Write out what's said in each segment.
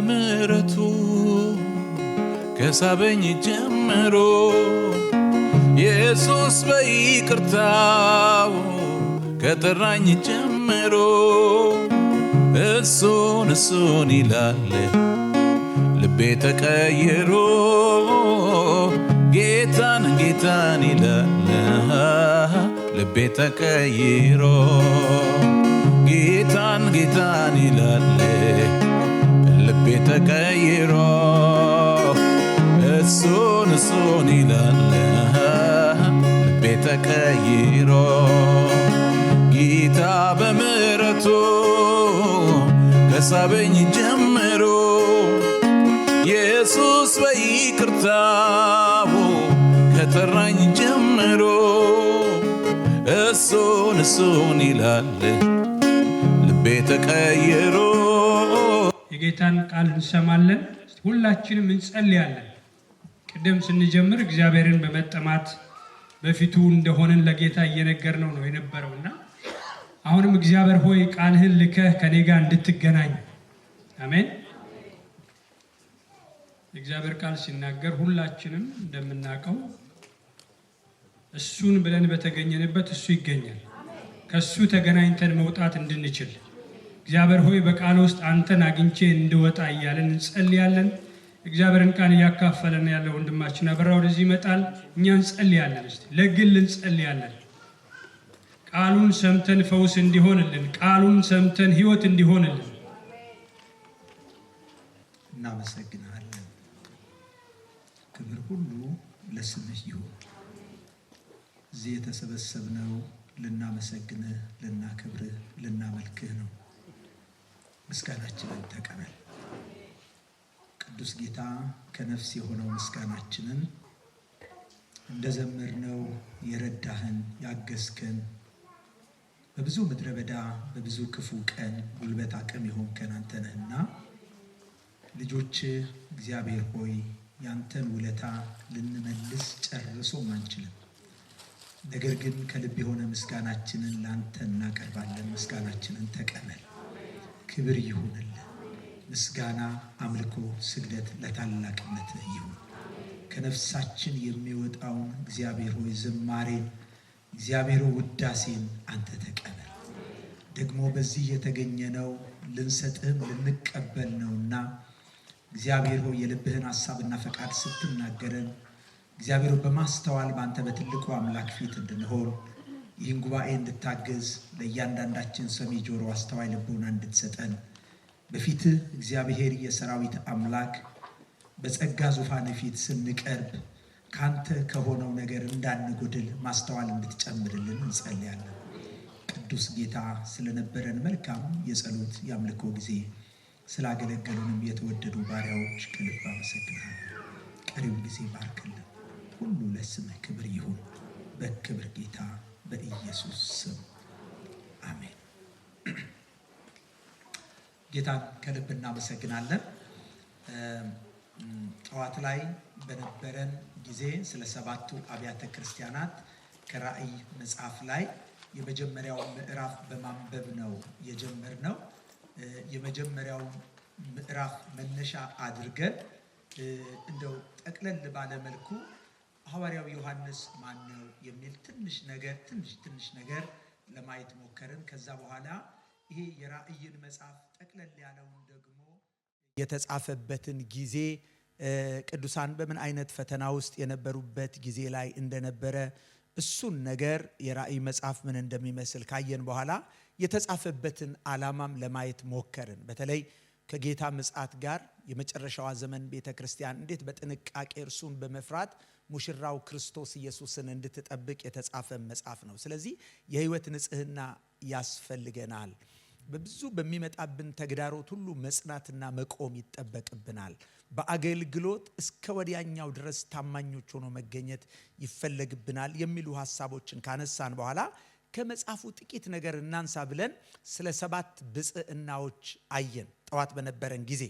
በምሕረቱ ከሳበኝ ጀምሮ ኢየሱስ በይቅርታው ከጠራኝ ጀምሮ እሱን ይላል ልቤ ተቀይሮ ጌታን ይላል ልቤ ተቀይሮ ጌታን ይላል ልቤ ተቀይሮ እሱን ይላል ልቤ ተቀይሮ ጌታ በምሕረቱ ከሳበኝ ጀምሮ ኢየሱስ በይቅርታው ከጠራኝ ጀምሮ እሱን ይላል ልቤ ተቀይሮ። የጌታን ቃል እንሰማለን። ሁላችንም እንጸልያለን። ቅድም ስንጀምር እግዚአብሔርን በመጠማት በፊቱ እንደሆነን ለጌታ እየነገርነው ነው የነበረውና አሁንም እግዚአብሔር ሆይ ቃልህን ልከህ ከኔ ጋር እንድትገናኝ አሜን። እግዚአብሔር ቃል ሲናገር ሁላችንም እንደምናውቀው እሱን ብለን በተገኘንበት እሱ ይገኛል። ከሱ ተገናኝተን መውጣት እንድንችል እግዚአብሔር ሆይ በቃል ውስጥ አንተን አግኝቼ እንድወጣ እያለን እንጸልያለን። እግዚአብሔርን ቃል እያካፈለን ያለው ወንድማችን አበራ ወደዚህ ይመጣል። እኛ እንጸልያለን። እስቲ ለግል እንጸልያለን። ቃሉን ሰምተን ፈውስ እንዲሆንልን፣ ቃሉን ሰምተን ሕይወት እንዲሆንልን እናመሰግናለን። ክብር ሁሉ ለስምህ ይሁን። እዚህ የተሰበሰብነው ልናመሰግንህ፣ ልናከብርህ፣ ልናመልክህ ነው። ምስጋናችንን ተቀበል። ቅዱስ ጌታ ከነፍስ የሆነው ምስጋናችንን እንደዘመርነው የረዳህን ያገዝከን በብዙ ምድረ በዳ በብዙ ክፉ ቀን ጉልበት አቅም የሆንከን አንተ ነህና ልጆች እግዚአብሔር ሆይ ያንተን ውለታ ልንመልስ ጨርሶም አንችልም። ነገር ግን ከልብ የሆነ ምስጋናችንን ላንተ እናቀርባለን። ምስጋናችንን ተቀበል። ክብር ይሁንልህ። ምስጋና፣ አምልኮ፣ ስግደት ለታላቅነት ይሁን። ከነፍሳችን የሚወጣውን እግዚአብሔር ሆይ ዝማሬን፣ እግዚአብሔር ውዳሴን አንተ ተቀበል። ደግሞ በዚህ የተገኘነው ልንሰጥህም ልንቀበል ነውና እግዚአብሔር ሆይ የልብህን ሐሳብና ፈቃድ ስትናገረን እግዚአብሔር በማስተዋል በአንተ በትልቁ አምላክ ፊት እንድንሆን ይህን ጉባኤ እንድታገዝ ለእያንዳንዳችን ሰሚ ጆሮ አስተዋይ ልቦና እንድትሰጠን በፊትህ እግዚአብሔር የሰራዊት አምላክ በጸጋ ዙፋን ፊት ስንቀርብ ካንተ ከሆነው ነገር እንዳንጎድል ማስተዋል እንድትጨምርልን እንጸልያለን። ቅዱስ ጌታ ስለነበረን መልካም የጸሎት የአምልኮ ጊዜ ስላገለገሉንም የተወደዱ ባሪያዎች ከልብ አመሰግናለሁ። ቀሪው ጊዜ ባርክልን። ሁሉ ለስምህ ክብር ይሁን። በክብር ጌታ በኢየሱስ ስም አሜን። ጌታን ከልብ እናመሰግናለን። ጠዋት ላይ በነበረን ጊዜ ስለ 7ቱ አብያተ ክርስቲያናት ከራእይ መጽሐፍ ላይ የመጀመሪያው ምዕራፍ በማንበብ ነው የጀመርነው። የመጀመሪያው ምዕራፍ መነሻ አድርገን እንደው ጠቅለል ባለ መልኩ ሐዋርያው ዮሐንስ ማን ነው የሚል ትንሽ ነገር ለማየት ሞከርን። ከዛ በኋላ ይሄ የራእይን መጽሐፍ ጠቅለል ያለውን ደግሞ የተጻፈበትን ጊዜ ቅዱሳን በምን አይነት ፈተና ውስጥ የነበሩበት ጊዜ ላይ እንደነበረ እሱን ነገር የራእይ መጽሐፍ ምን እንደሚመስል ካየን በኋላ የተጻፈበትን ዓላማም ለማየት ሞከርን። በተለይ ከጌታ ምጽአት ጋር የመጨረሻው ዘመን ቤተክርስቲያን እንዴት በጥንቃቄ እርሱን በመፍራት ሙሽራው ክርስቶስ ኢየሱስን እንድትጠብቅ የተጻፈ መጽሐፍ ነው። ስለዚህ የህይወት ንጽህና ያስፈልገናል። በብዙ በሚመጣብን ተግዳሮት ሁሉ መጽናትና መቆም ይጠበቅብናል። በአገልግሎት እስከ ወዲያኛው ድረስ ታማኞች ሆኖ መገኘት ይፈለግብናል የሚሉ ሐሳቦችን ካነሳን በኋላ ከመጽሐፉ ጥቂት ነገር እናንሳ ብለን ስለ 7 ብጽዕናዎች አየን ጠዋት በነበረን ጊዜ።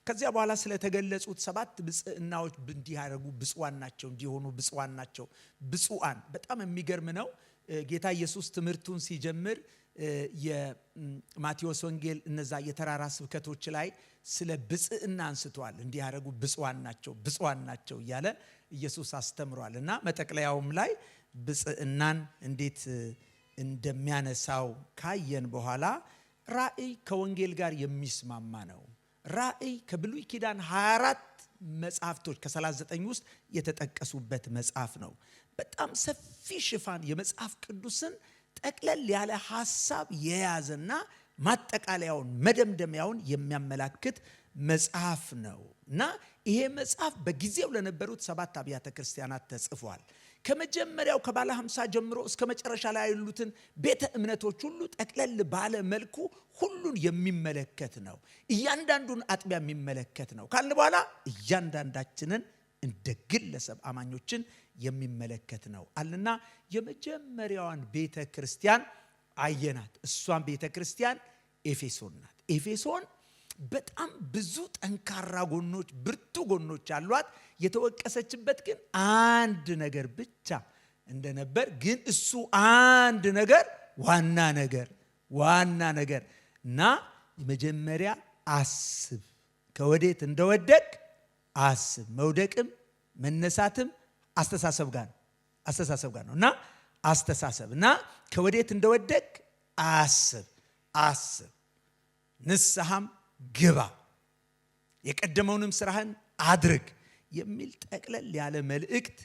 ከዚያ በኋላ ስለተገለጹት 7 ብጽዕናዎች እንዲህ ያደረጉ ብፁዓን ናቸው፣ እንዲሆኑ ብፁዓን ናቸው። ብፁዓን በጣም የሚገርም ነው። ጌታ ኢየሱስ ትምህርቱን ሲጀምር የማቴዎስ ወንጌል እነዛ የተራራ ስብከቶች ላይ ስለ ብጽዕና አንስቷል። እንዲህ ያደረጉ ብፁዓን ናቸው እያለ ኢየሱስ አስተምሯል። እና መጠቅለያውም ላይ ብጽዕናን እንዴት እንደሚያነሳው ካየን በኋላ ራእይ ከወንጌል ጋር የሚስማማ ነው። ራእይ ከብሉይ ኪዳን 24 መጽሐፍቶች ከ39 ውስጥ የተጠቀሱበት መጽሐፍ ነው። በጣም ሰፊ ሽፋን የመጽሐፍ ቅዱስን ጠቅለል ያለ ሐሳብ የያዘና ማጠቃለያውን መደምደሚያውን የሚያመላክት መጽሐፍ ነው እና ይሄ መጽሐፍ በጊዜው ለነበሩት 7 አብያተ ክርስቲያናት ተጽፏል። ከመጀመሪያው ከባለ 50 ጀምሮ እስከ መጨረሻ ላይ ያሉትን ቤተ እምነቶች ሁሉ ጠቅለል ባለ መልኩ ሁሉን የሚመለከት ነው። እያንዳንዱን አጥቢያ የሚመለከት ነው ካልን በኋላ እያንዳንዳችንን እንደ ግለሰብ አማኞችን የሚመለከት ነው አለና የመጀመሪያዋን ቤተ ክርስቲያን አየናት። እሷን ቤተ ክርስቲያን ኤፌሶን ናት። ኤፌሶን በጣም ብዙ ጠንካራ ጎኖች፣ ብርቱ ጎኖች አሏት። የተወቀሰችበት ግን አንድ ነገር ብቻ እንደነበር፣ ግን እሱ አንድ ነገር ዋና ነገር እና መጀመሪያ አስብ፣ ከወዴት እንደወደቅ አስብ። መውደቅም መነሳትም አስተሳሰብ ጋር ነው እና አስተሳሰብ እና ከወዴት እንደወደቅ አስብ፣ ንስሐም ግባ፣ የቀደመውንም ስራህን አድርግ የሚል ጠቅለል ያለ መልእክት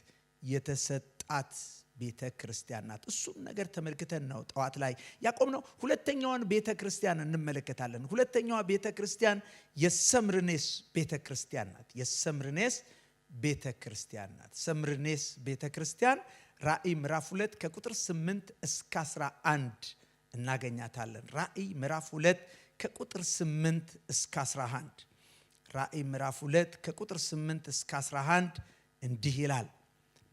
የተሰጣት ቤተ ክርስቲያን ናት። እሱን ነገር ተመልክተን ነው ጠዋት ላይ ያቆምነው። ሁለተኛዋን ቤተ ክርስቲያን እንመለከታለን። ሁለተኛዋ ቤተ ክርስቲያን የሰምርኔስ ቤተ ክርስቲያን ናት። የሰምርኔስ ቤተ ክርስቲያን ናት። ሰምርኔስ ቤተ ክርስቲያን ራእይ ምዕራፍ 2 ከቁጥር 8 እስከ 11 እናገኛታለን። ራእይ ምዕራፍ 2 ከቁጥር 8 እስከ 11 ራእይ ምዕራፍ 2 ከቁጥር 8 እስከ 11 እንዲህ ይላል።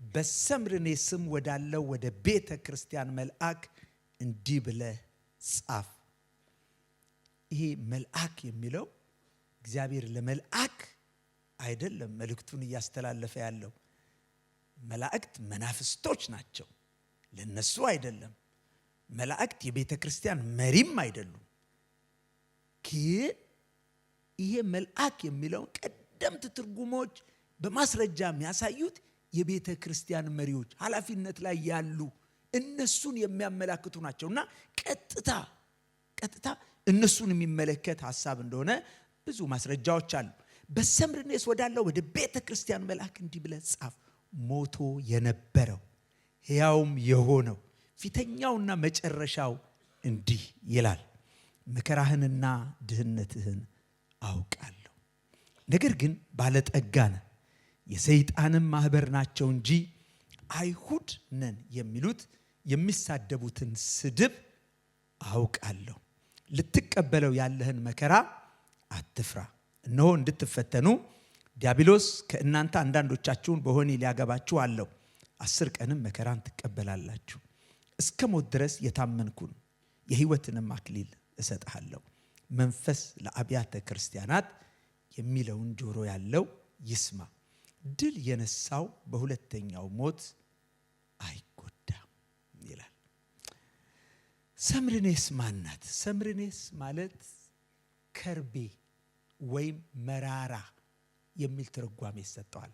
በሰምርኔስም ወዳለው ወደ ቤተ ክርስቲያን መልአክ እንዲህ ብለህ ጻፍ። ይሄ መልአክ የሚለው እግዚአብሔር ለመልአክ አይደለም መልእክቱን እያስተላለፈ ያለው። መላእክት መናፍስቶች ናቸው፣ ለነሱ አይደለም። መላእክት የቤተ ክርስቲያን መሪም አይደሉም። ግን ይሄ መልአክ የሚለው ቀደምት ትርጉሞች በማስረጃ የሚያሳዩት የቤተ ክርስቲያን መሪዎች፣ ኃላፊነት ላይ ያሉ እነሱን የሚያመላክቱ ናቸውና ቀጥታ እነሱን የሚመለከት ሐሳብ እንደሆነ ብዙ ማስረጃዎች አሉ። በሰምርኔስ ወዳለው ወደ ቤተ ክርስቲያን መልአክ እንዲህ ብለህ ጻፍ። ሞቶ የነበረው ሕያውም የሆነው ፊተኛውና መጨረሻው እንዲህ ይላል፣ መከራህንና ድህነትህን አውቃለሁ። ነገር ግን ባለጠጋ ነህ፣ የሰይጣንም ማህበር ናቸው እንጂ አይሁድ ነን የሚሉት የሚሳደቡትን ስድብ አውቃለሁ። ልትቀበለው ያለህን መከራ አትፍራ። እነሆ እንድትፈተኑ ዲያብሎስ ከእናንተ አንዳንዶቻችሁን በወህኒ ሊያገባችሁ አለው። 10 ቀንም መከራን ትቀበላላችሁ። እስከ ሞት ድረስ የታመንኩን የሕይወትንም አክሊል እሰጥሃለሁ። መንፈስ ለአብያተ ክርስቲያናት የሚለውን ጆሮ ያለው ይስማ። ድል የነሳው በሁለተኛው ሞት አይጎዳም ይላል። ሰምርኔስ ማናት? ሰምርኔስ ማለት ከርቤ ወይም መራራ የሚል ትርጓሜ ይሰጠዋል።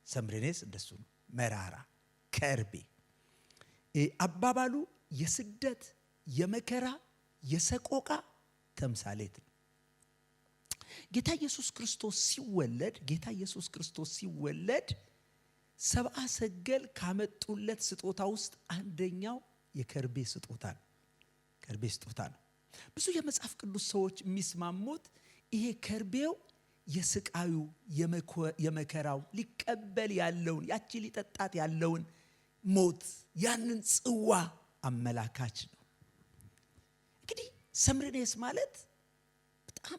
ሰምርኔስ እንደሱ ነው። መራራ፣ ከርቤ። አባባሉ የስደት፣ የመከራ፣ የሰቆቃ ተምሳሌት ነው። ጌታ ኢየሱስ ክርስቶስ ሲወለድ ሰብአ ሰገል ካመጡለት ስጦታ ውስጥ አንደኛው የከርቤ ስጦታ ነው። ብዙ የመጽሐፍ ቅዱስ ሰዎች የሚስማሙት ይሄ ከርቤው የስቃዩ፣ የመከራው ሊቀበል ያለውን ያቺ ሊጠጣት ያለውን ሞት ያንን ጽዋ አመላካች ነው። እንግዲህ ሰምርኔስ ማለት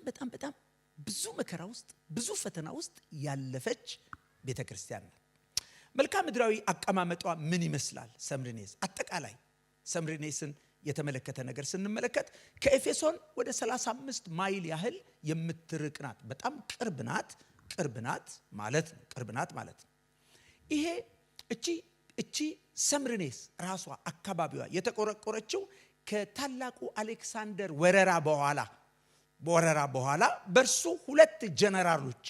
በጣም ብዙ መከራ ውስጥ ብዙ ፈተና ውስጥ ያለፈች ቤተክርስቲያን ናት። መልክዓ ምድራዊ አቀማመጧ ምን ይመስላል? ሰምርኔስ አጠቃላይ ሰምርኔስን የተመለከተ ነገር ስንመለከት ከኤፌሶን ወደ 35 ማይል ያህል የምትርቅ ናት። በጣም ቅርብ ናት ማለት ነው። ይሄ እቺ እቺ ሰምርኔስ ራሷ አካባቢዋ የተቆረቆረችው ከታላቁ አሌክሳንደር ወረራ በኋላ በርሱ 2 ጀነራሎች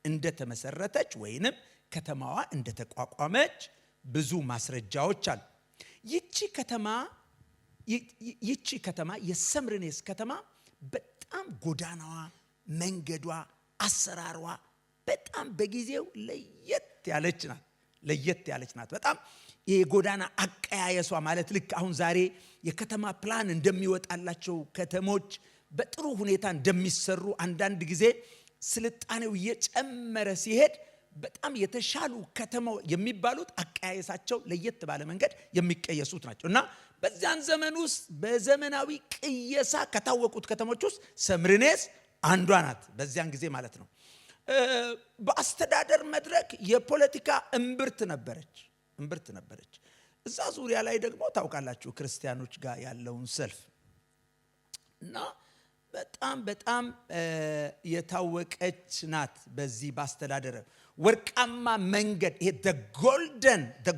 እንደተመሰረተች ወይንም ከተማዋ እንደተቋቋመች ብዙ ማስረጃዎች አሉ። ይቺ ከተማ የሰምርኔስ ከተማ በጣም ጎዳናዋ፣ መንገዷ፣ አሰራሯ በጣም በጊዜው ለየት ያለች ናት። በጣም የጎዳና አቀያየሷ ማለት ልክ አሁን ዛሬ የከተማ ፕላን እንደሚወጣላቸው ከተሞች በጥሩ ሁኔታ እንደሚሰሩ አንዳንድ ጊዜ ስልጣኔው እየጨመረ ሲሄድ በጣም የተሻሉ ከተማው የሚባሉት አቀያየሳቸው ለየት ባለ መንገድ የሚቀየሱት ናቸው እና በዛን ዘመን ውስጥ በዘመናዊ ቅየሳ ከታወቁት ከተሞች ውስጥ ሰምርኔስ አንዷ ናት። በዚያን ጊዜ ማለት ነው። በአስተዳደር መድረክ የፖለቲካ እምብርት ነበረች። እዛ ዙሪያ ላይ ደግሞ ታውቃላችሁ ክርስቲያኖች ጋር ያለውን ሰልፍ እና በጣም የታወቀች ናት። በዚህ በአስተዳደር ወርቃማ መንገድ ይሄ the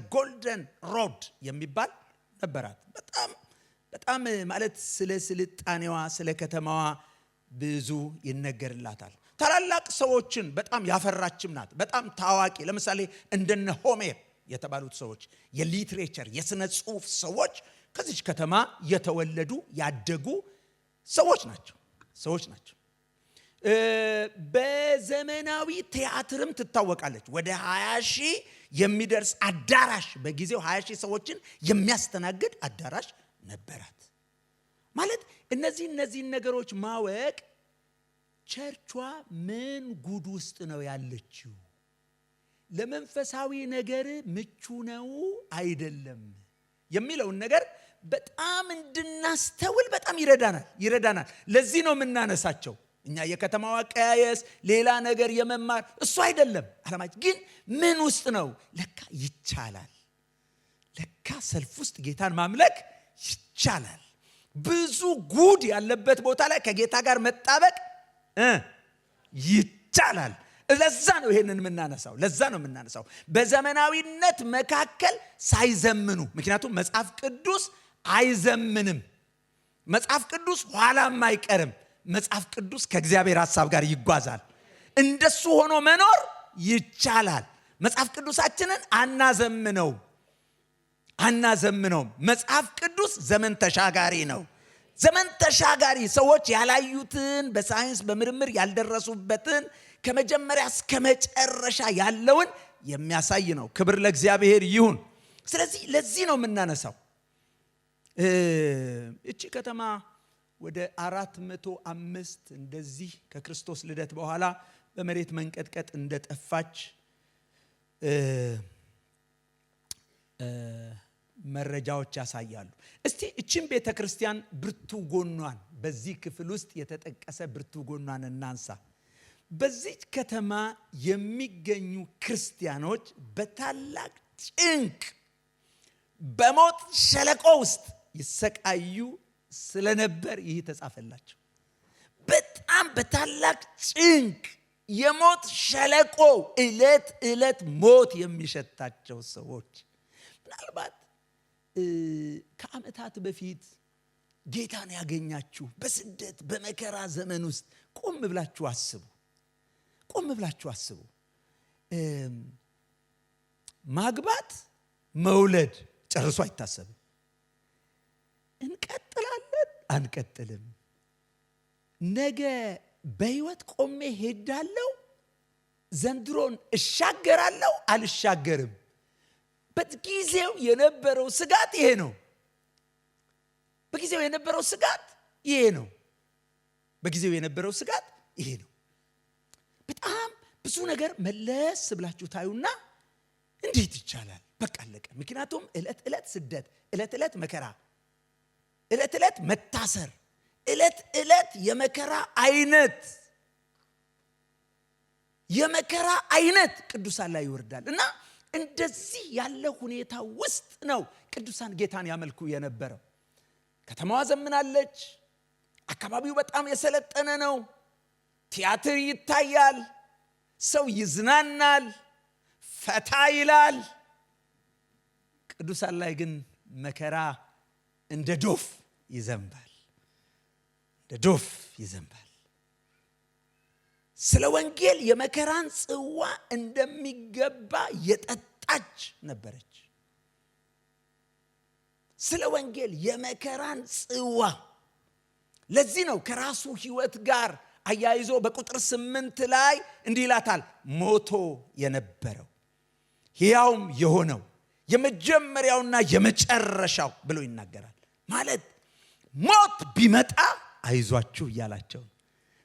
golden road የሚባል ነበራት። በጣም ማለት ስለ ስልጣኔዋ ስለ ከተማዋ ብዙ ይነገርላታል። ታላላቅ ሰዎችን በጣም ያፈራችም ናት። በጣም ታዋቂ ለምሳሌ እንደነ ሆሜር የተባሉት ሰዎች የሊትሬቸር የሥነ ጽሑፍ ሰዎች ከዚህ ከተማ የተወለዱ ያደጉ ሰዎች ናቸው። በዘመናዊ ቲያትርም ትታወቃለች። ወደ 20,000 የሚደርስ አዳራሽ በጊዜው 20,000 ሰዎችን የሚያስተናግድ አዳራሽ ነበራት። ማለት እነዚህ ነገሮች ማወቅ ቸርቿ ምን ጉድ ውስጥ ነው ያለችው፣ ለመንፈሳዊ ነገር ምቹ ነው አይደለም የሚለውን ነገር በጣም እንድናስተውል በጣም ይረዳናል። ለዚህ ነው የምናነሳቸው። እኛ የከተማዋ አቀያየስ ሌላ ነገር የመማር እሱ አይደለም ዓላማችን። ግን ምን ውስጥ ነው ለካ ይቻላል። ለካ ሰልፍ ውስጥ ጌታን ማምለክ ይቻላል። ብዙ ጉድ ያለበት ቦታ ላይ ከጌታ ጋር መጣበቅ ይቻላል። ለዛ ነው ይሄንን የምናነሳው። በዘመናዊነት መካከል ሳይዘምኑ፣ ምክንያቱም መጽሐፍ ቅዱስ አይዘምንም። መጽሐፍ ቅዱስ ኋላም አይቀርም። መጽሐፍ ቅዱስ ከእግዚአብሔር ሐሳብ ጋር ይጓዛል። እንደሱ ሆኖ መኖር ይቻላል። መጽሐፍ ቅዱሳችንን አናዘምነውም። መጽሐፍ ቅዱስ ዘመን ተሻጋሪ ነው። ዘመን ተሻጋሪ ሰዎች ያላዩትን በሳይንስ በምርምር ያልደረሱበትን ከመጀመሪያ እስከ መጨረሻ ያለውን የሚያሳይ ነው። ክብር ለእግዚአብሔር ይሁን። ስለዚህ ለዚህ ነው የምናነሳው። እቺ ከተማ ወደ 405 እንደዚህ ከክርስቶስ ልደት በኋላ በመሬት መንቀጥቀጥ እንደጠፋች መረጃዎች ያሳያሉ። እስቲ እቺን ቤተክርስቲያን ብርቱ ጎኗን በዚህ ክፍል ውስጥ የተጠቀሰ ብርቱ ጎኗን እናንሳ። በዚህ ከተማ የሚገኙ ክርስቲያኖች በታላቅ ጭንቅ በሞት ሸለቆ ውስጥ ይሰቃዩ ስለነበር ይህ ተጻፈላቸው። በጣም በታላቅ ጭንቅ የሞት ሸለቆ ዕለት ሞት የሚሸታቸው ሰዎች ምናልባት ከዓመታት በፊት ጌታን ያገኛችሁ በስደት በመከራ ዘመን ውስጥ ቆም ብላችሁ አስቡ። ማግባት መውለድ ጨርሶ አይታሰብም። እንቀጥላለን አንቀጥልም፣ ነገ በህይወት ቆሜ ሄዳለሁ፣ ዘንድሮን እሻገራለሁ አልሻገርም። በጊዜው የነበረው ስጋት ይሄ ነው። በጊዜው የነበረው ስጋት ይሄ ነው። በጣም ብዙ ነገር መለስ ብላችሁ ታዩና እንዴት ይቻላል? በቃ አለቀ። ምክንያቱም ዕለት ስደት፣ ዕለት መከራ፣ ዕለት መታሰር፣ ዕለት የመከራ አይነት ቅዱሳን ላይ ይወርዳል እና እንደዚህ ያለ ሁኔታ ውስጥ ነው ቅዱሳን ጌታን ያመልኩ የነበረው። ከተማዋ ዘምናለች። አካባቢው በጣም የሰለጠነ ነው። ቲያትር ይታያል። ሰው ይዝናናል፣ ፈታ ይላል። ቅዱሳን ላይ ግን መከራ እንደ ዶፍ ይዘንባል። እንደ ዶፍ ይዘንባል። ስለ ወንጌል የመከራን ጽዋ እንደሚገባ የጠጣች ነበረች። ስለ ወንጌል የመከራን ጽዋ። ለዚህ ነው ከራሱ ሕይወት ጋር አያይዞ በቁጥር 8 ላይ እንዲህ ይላታል፣ ሞቶ የነበረው ሕያውም የሆነው የመጀመሪያውና የመጨረሻው ብሎ ይናገራል። ማለት ሞት ቢመጣ አይዟችሁ እያላቸው፣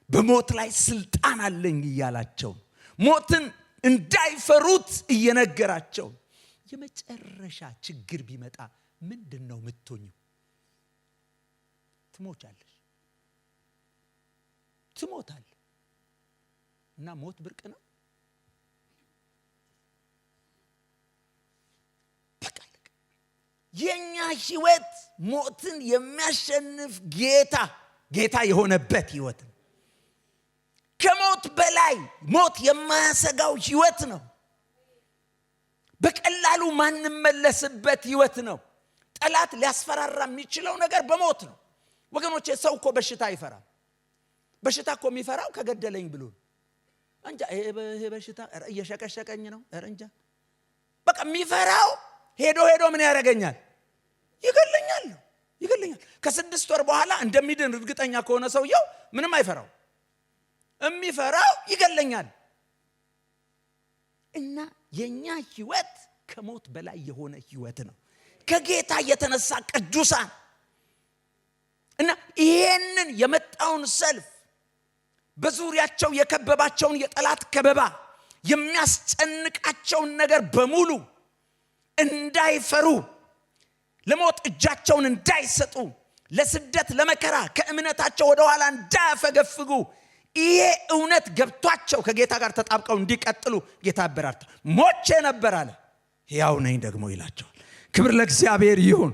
በሞት ላይ ስልጣን አለኝ እያላቸው፣ ሞትን እንዳይፈሩት እየነገራቸው፣ የመጨረሻ ችግር ቢመጣ ምንድነው የምትሆኚው? ትሞቻለሽ፣ ትሞታለህ። እና ሞት ብርቅ ነው? በቃ የኛ ህይወት ሞትን የሚያሸንፍ ጌታ የሆነበት ህይወት ነው። ከሞት በላይ ሞት የማያሰጋው ህይወት ነው። በቀላሉ ማንመለስበት ህይወት ነው። ጠላት ሊያስፈራራ የሚችለው ነገር በሞት ነው። ወገኖቼ ሰው እኮ በሽታ አይፈራም። በሽታ እኮ የሚፈራው ከገደለኝ ብሎ እንጃ፣ ይሄ በሽታ እየሸቀሸቀኝ ነው እንጃ። በቃ የሚፈራው ሄዶ ምን ያደርገኛል? ይገለኛል። ከ6 ወር በኋላ እንደሚድን እርግጠኛ ከሆነ ሰውየው ምንም አይፈራው። የሚፈራው ይገለኛል። እና የኛ ህይወት ከሞት በላይ የሆነ ህይወት ነው። ከጌታ የተነሳ ቅዱሳን እና ይሄንን የመጣውን ሰልፍ በዙሪያቸው የከበባቸውን የጠላት ከበባ የሚያስጨንቃቸውን ነገር በሙሉ እንዳይፈሩ፣ ለሞት እጃቸውን እንዳይሰጡ፣ ለስደት ለመከራ ከእምነታቸው ወደ ኋላ እንዳያፈገፍጉ፣ ይሄ እውነት ገብቷቸው ከጌታ ጋር ተጣብቀው እንዲቀጥሉ ጌታ አበራርታ ሞቼ ነበር አለ ሕያው ነኝ ደግሞ ይላቸዋል። ክብር ለእግዚአብሔር ይሁን።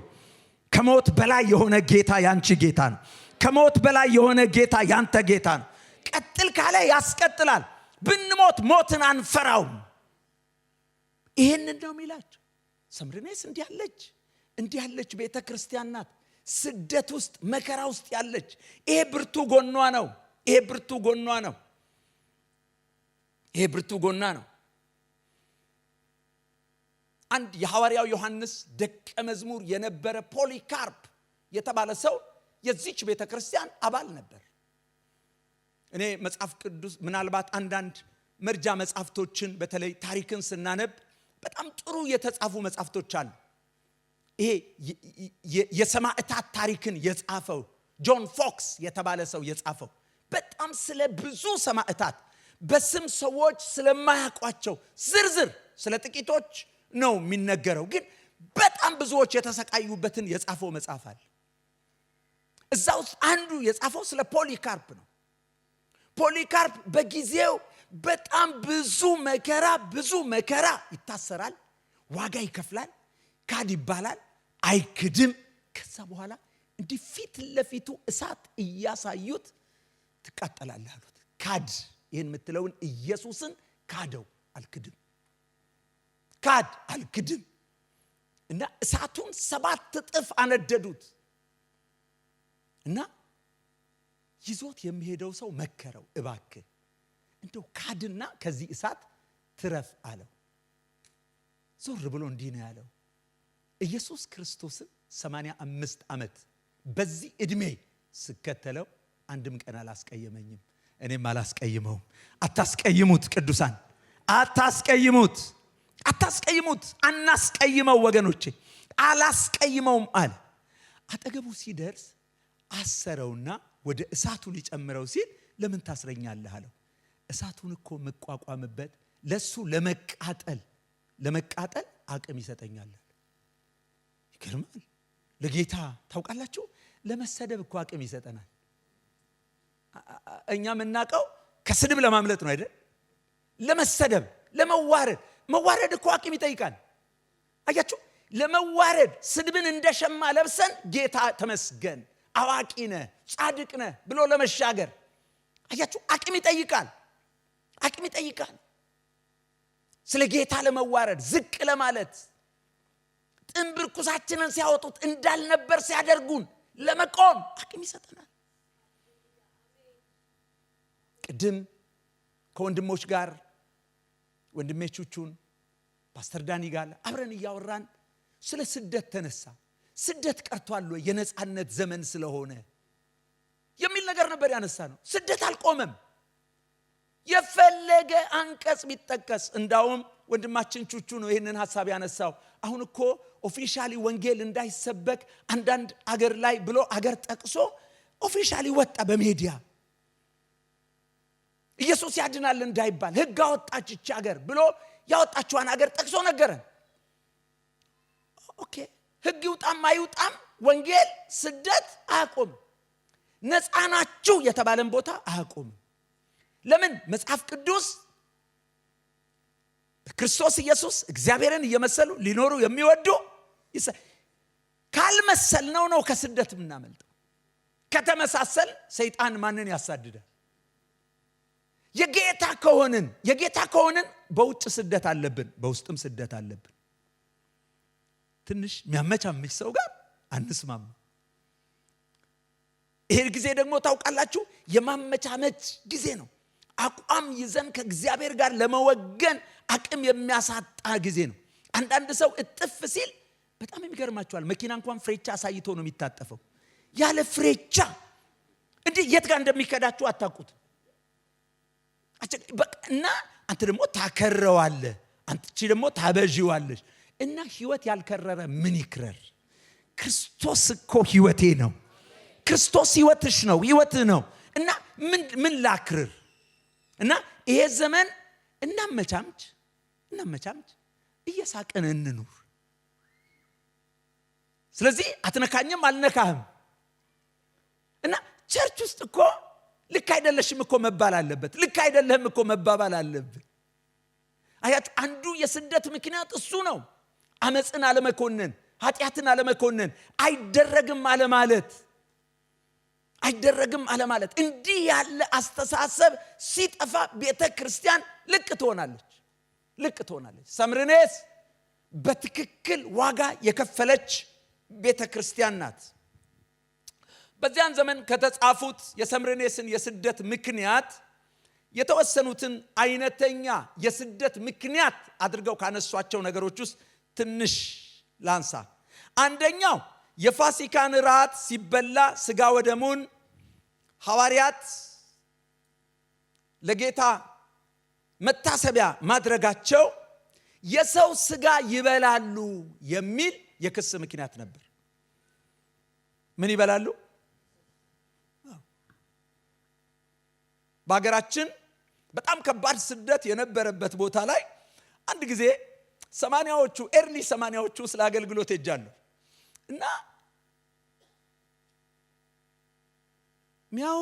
ከሞት በላይ የሆነ ጌታ ያንቺ ጌታ ነው። ከሞት በላይ የሆነ ጌታ ያንተ ጌታ ነው። ቀጥል ካለ ያስቀጥላል። ብንሞት ሞትን አንፈራውም። ይሄንን ነው የሚላቸው። ሰምርኔስ እንዲህ ያለች ቤተ ክርስቲያን ናት። ስደት ውስጥ መከራ ውስጥ ያለች። ይሄ ብርቱ ጎኗ ነው። አንድ የሐዋርያው ዮሐንስ ደቀ መዝሙር የነበረ ፖሊካርፕ የተባለ ሰው የዚች ቤተ ክርስቲያን አባል ነበር። እኔ መጽሐፍ ቅዱስ ምናልባት አንዳንድ መርጃ መጽሐፍቶችን በተለይ ታሪክን ስናነብ በጣም ጥሩ የተጻፉ መጽሐፍቶች አሉ። ይሄ የሰማዕታት ታሪክን የጻፈው ጆን ፎክስ የተባለ ሰው የጻፈው በጣም ስለ ብዙ ሰማዕታት በስም ሰዎች ስለማያውቋቸው ዝርዝር ስለ ጥቂቶች ነው የሚነገረው፣ ግን በጣም ብዙዎች የተሰቃዩበትን የጻፈው መጽሐፍ አለ። እዛ ውስጥ አንዱ የጻፈው ስለ ፖሊካርፕ ነው። ፖሊካርፕ በጊዜው በጣም ብዙ መከራ ይታሰራል፣ ዋጋ ይከፍላል፣ ካድ ይባላል፣ አይክድም። ከዛ በኋላ እንዲህ ፊት ለፊቱ እሳት እያሳዩት ትቃጠላለህ አሉት። ካድ ይህን የምትለውን ኢየሱስን ካደው፣ አልክድም እና እሳቱን 7 እጥፍ አነደዱት እና ይዞት የሚሄደው ሰው መከረው፣ እባክህ እንደው ካድና ከዚህ እሳት ትረፍ አለው። ዞር ብሎ እንዲህ ነው ያለው፣ ኢየሱስ ክርስቶስን 85 ዓመት በዚህ እድሜ ስከተለው አንድም ቀን አላስቀየመኝም፣ እኔም አላስቀይመውም። አታስቀይሙት ቅዱሳን፣ አታስቀይሙት፣ አናስቀይመው ወገኖቼ፣ አላስቀይመውም አለ። አጠገቡ ሲደርስ አሰረውና ወደ እሳቱ ሊጨምረው ሲል ለምን ታስረኛለህ አለው። እሳቱን እኮ መቋቋምበት ለሱ ለመቃጠል አቅም ይሰጠኛል። ይገርማል። ለጌታ ታውቃላችሁ፣ ለመሰደብ እኮ አቅም ይሰጠናል። እኛ የምናውቀው ከስድብ ለማምለጥ ነው አይደል? ለመሰደብ፣ መዋረድ እኮ አቅም ይጠይቃል። አያችሁ፣ ለመዋረድ ስድብን እንደሸማ ለብሰን ጌታ ተመስገን አዋቂ ነህ ጻድቅ ነህ ብሎ ለመሻገር አያችሁ አቅም ይጠይቃል። ስለ ጌታ ለመዋረድ ዝቅ ለማለት ጥንብርኩሳችንን ሲያወጡት እንዳልነበር ሲያደርጉን ለመቆም አቅም ይሰጠናል። ቅድም ከወንድሞች ጋር ወንድሜ ቹቹን ፓስተር ዳኒ ጋር አብረን እያወራን ስለ ስደት ተነሳ። ስደት ቀርቷል ወይ የነጻነት ዘመን ስለሆነ የሚል ነገር ነበር ያነሳነው። ስደት አልቆመም። የፈለገ አንቀጽ ቢጠቀስ እንዳውም ወንድማችን ቹቹ ነው ይሄንን ሐሳብ ያነሳው። አሁን እኮ ኦፊሻሊ ወንጌል እንዳይሰበክ አንዳንድ አገር ላይ ብሎ አገር ጠቅሶ ኦፊሻሊ ወጣ በሚዲያ ኢየሱስ ያድናል እንዳይባል ሕግ አወጣች እቺ አገር ብሎ ያወጣችዋን አገር ጠቅሶ ነገረን። ኦኬ ሕግ ይውጣም አይውጣም ወንጌል ስደት አያቆም። ነፃናችሁ የተባለን ቦታ አያቆም። ለምን? መጽሐፍ ቅዱስ በክርስቶስ ኢየሱስ እግዚአብሔርን እየመሰሉ ሊኖሩ የሚወዱ ካልመሰልነው ነው ከስደት የምናመልጠው። ከተመሳሰል ሰይጣን ማንን ያሳድዳል? የጌታ ከሆንን በውጭ ስደት አለብን፣ በውስጥም ስደት አለብን። ትንሽ የሚያመቻምች ሰው ጋር አንስማማ። ይሄ ጊዜ ደግሞ ታውቃላችሁ የማመቻመች ጊዜ ነው። አቋም ይዘን ከእግዚአብሔር ጋር ለመወገን አቅም የሚያሳጣ ጊዜ ነው። አንዳንድ ሰው እጥፍ ሲል በጣም የሚገርማችኋል። መኪና እንኳን ፍሬቻ አሳይቶ ነው የሚታጠፈው። ያለ ፍሬቻ እንዴ የት ጋር እንደሚከዳችሁ አታውቁት። እና አንተ ደግሞ ታከረዋለህ፣ አንቺ ደግሞ ታበዢዋለሽ። እና ህይወት ያልከረረ ምን ይክረር? ክርስቶስ እኮ ህይወቴ ነው። ክርስቶስ ህይወትሽ ነው፣ ህይወትህ ነው። እና ምን ላክርር? እና ይሄ ዘመን እናመቻምች እየሳቀን እንኑር። ስለዚህ አትነካኝም አልነካህም። እና ቸርች ውስጥ እኮ ልክ አይደለሽም እኮ መባል አለበት፣ ልክ አይደለህም እኮ መባባል አለበት። አያችሁ አንዱ የስደት ምክንያት እሱ ነው። አመጽን አለመኮነን፣ ኃጢአትን አለመኮነን፣ አይደረግም አለማለት። እንዲህ ያለ አስተሳሰብ ሲጠፋ ቤተ ክርስቲያን ልቅ ትሆናለች። ሰምርኔስ በትክክል ዋጋ የከፈለች ቤተ ክርስቲያን ናት። በዚያን ዘመን ከተጻፉት የሰምርኔስን የስደት ምክንያት የተወሰኑትን አይነተኛ የስደት ምክንያት አድርገው ካነሷቸው ነገሮች ውስጥ ትንሽ ላንሳ። አንደኛው የፋሲካን ራት ሲበላ ስጋ ወደሙን ሐዋርያት ለጌታ መታሰቢያ ማድረጋቸው የሰው ስጋ ይበላሉ የሚል የክስ ምክንያት ነበር። ምን ይበላሉ? በአገራችን በጣም ከባድ ስደት የነበረበት ቦታ ላይ አንድ ጊዜ ኤርሊ 80ዎቹ ስለ አገልግሎት ሄጃለሁ እና ሚያው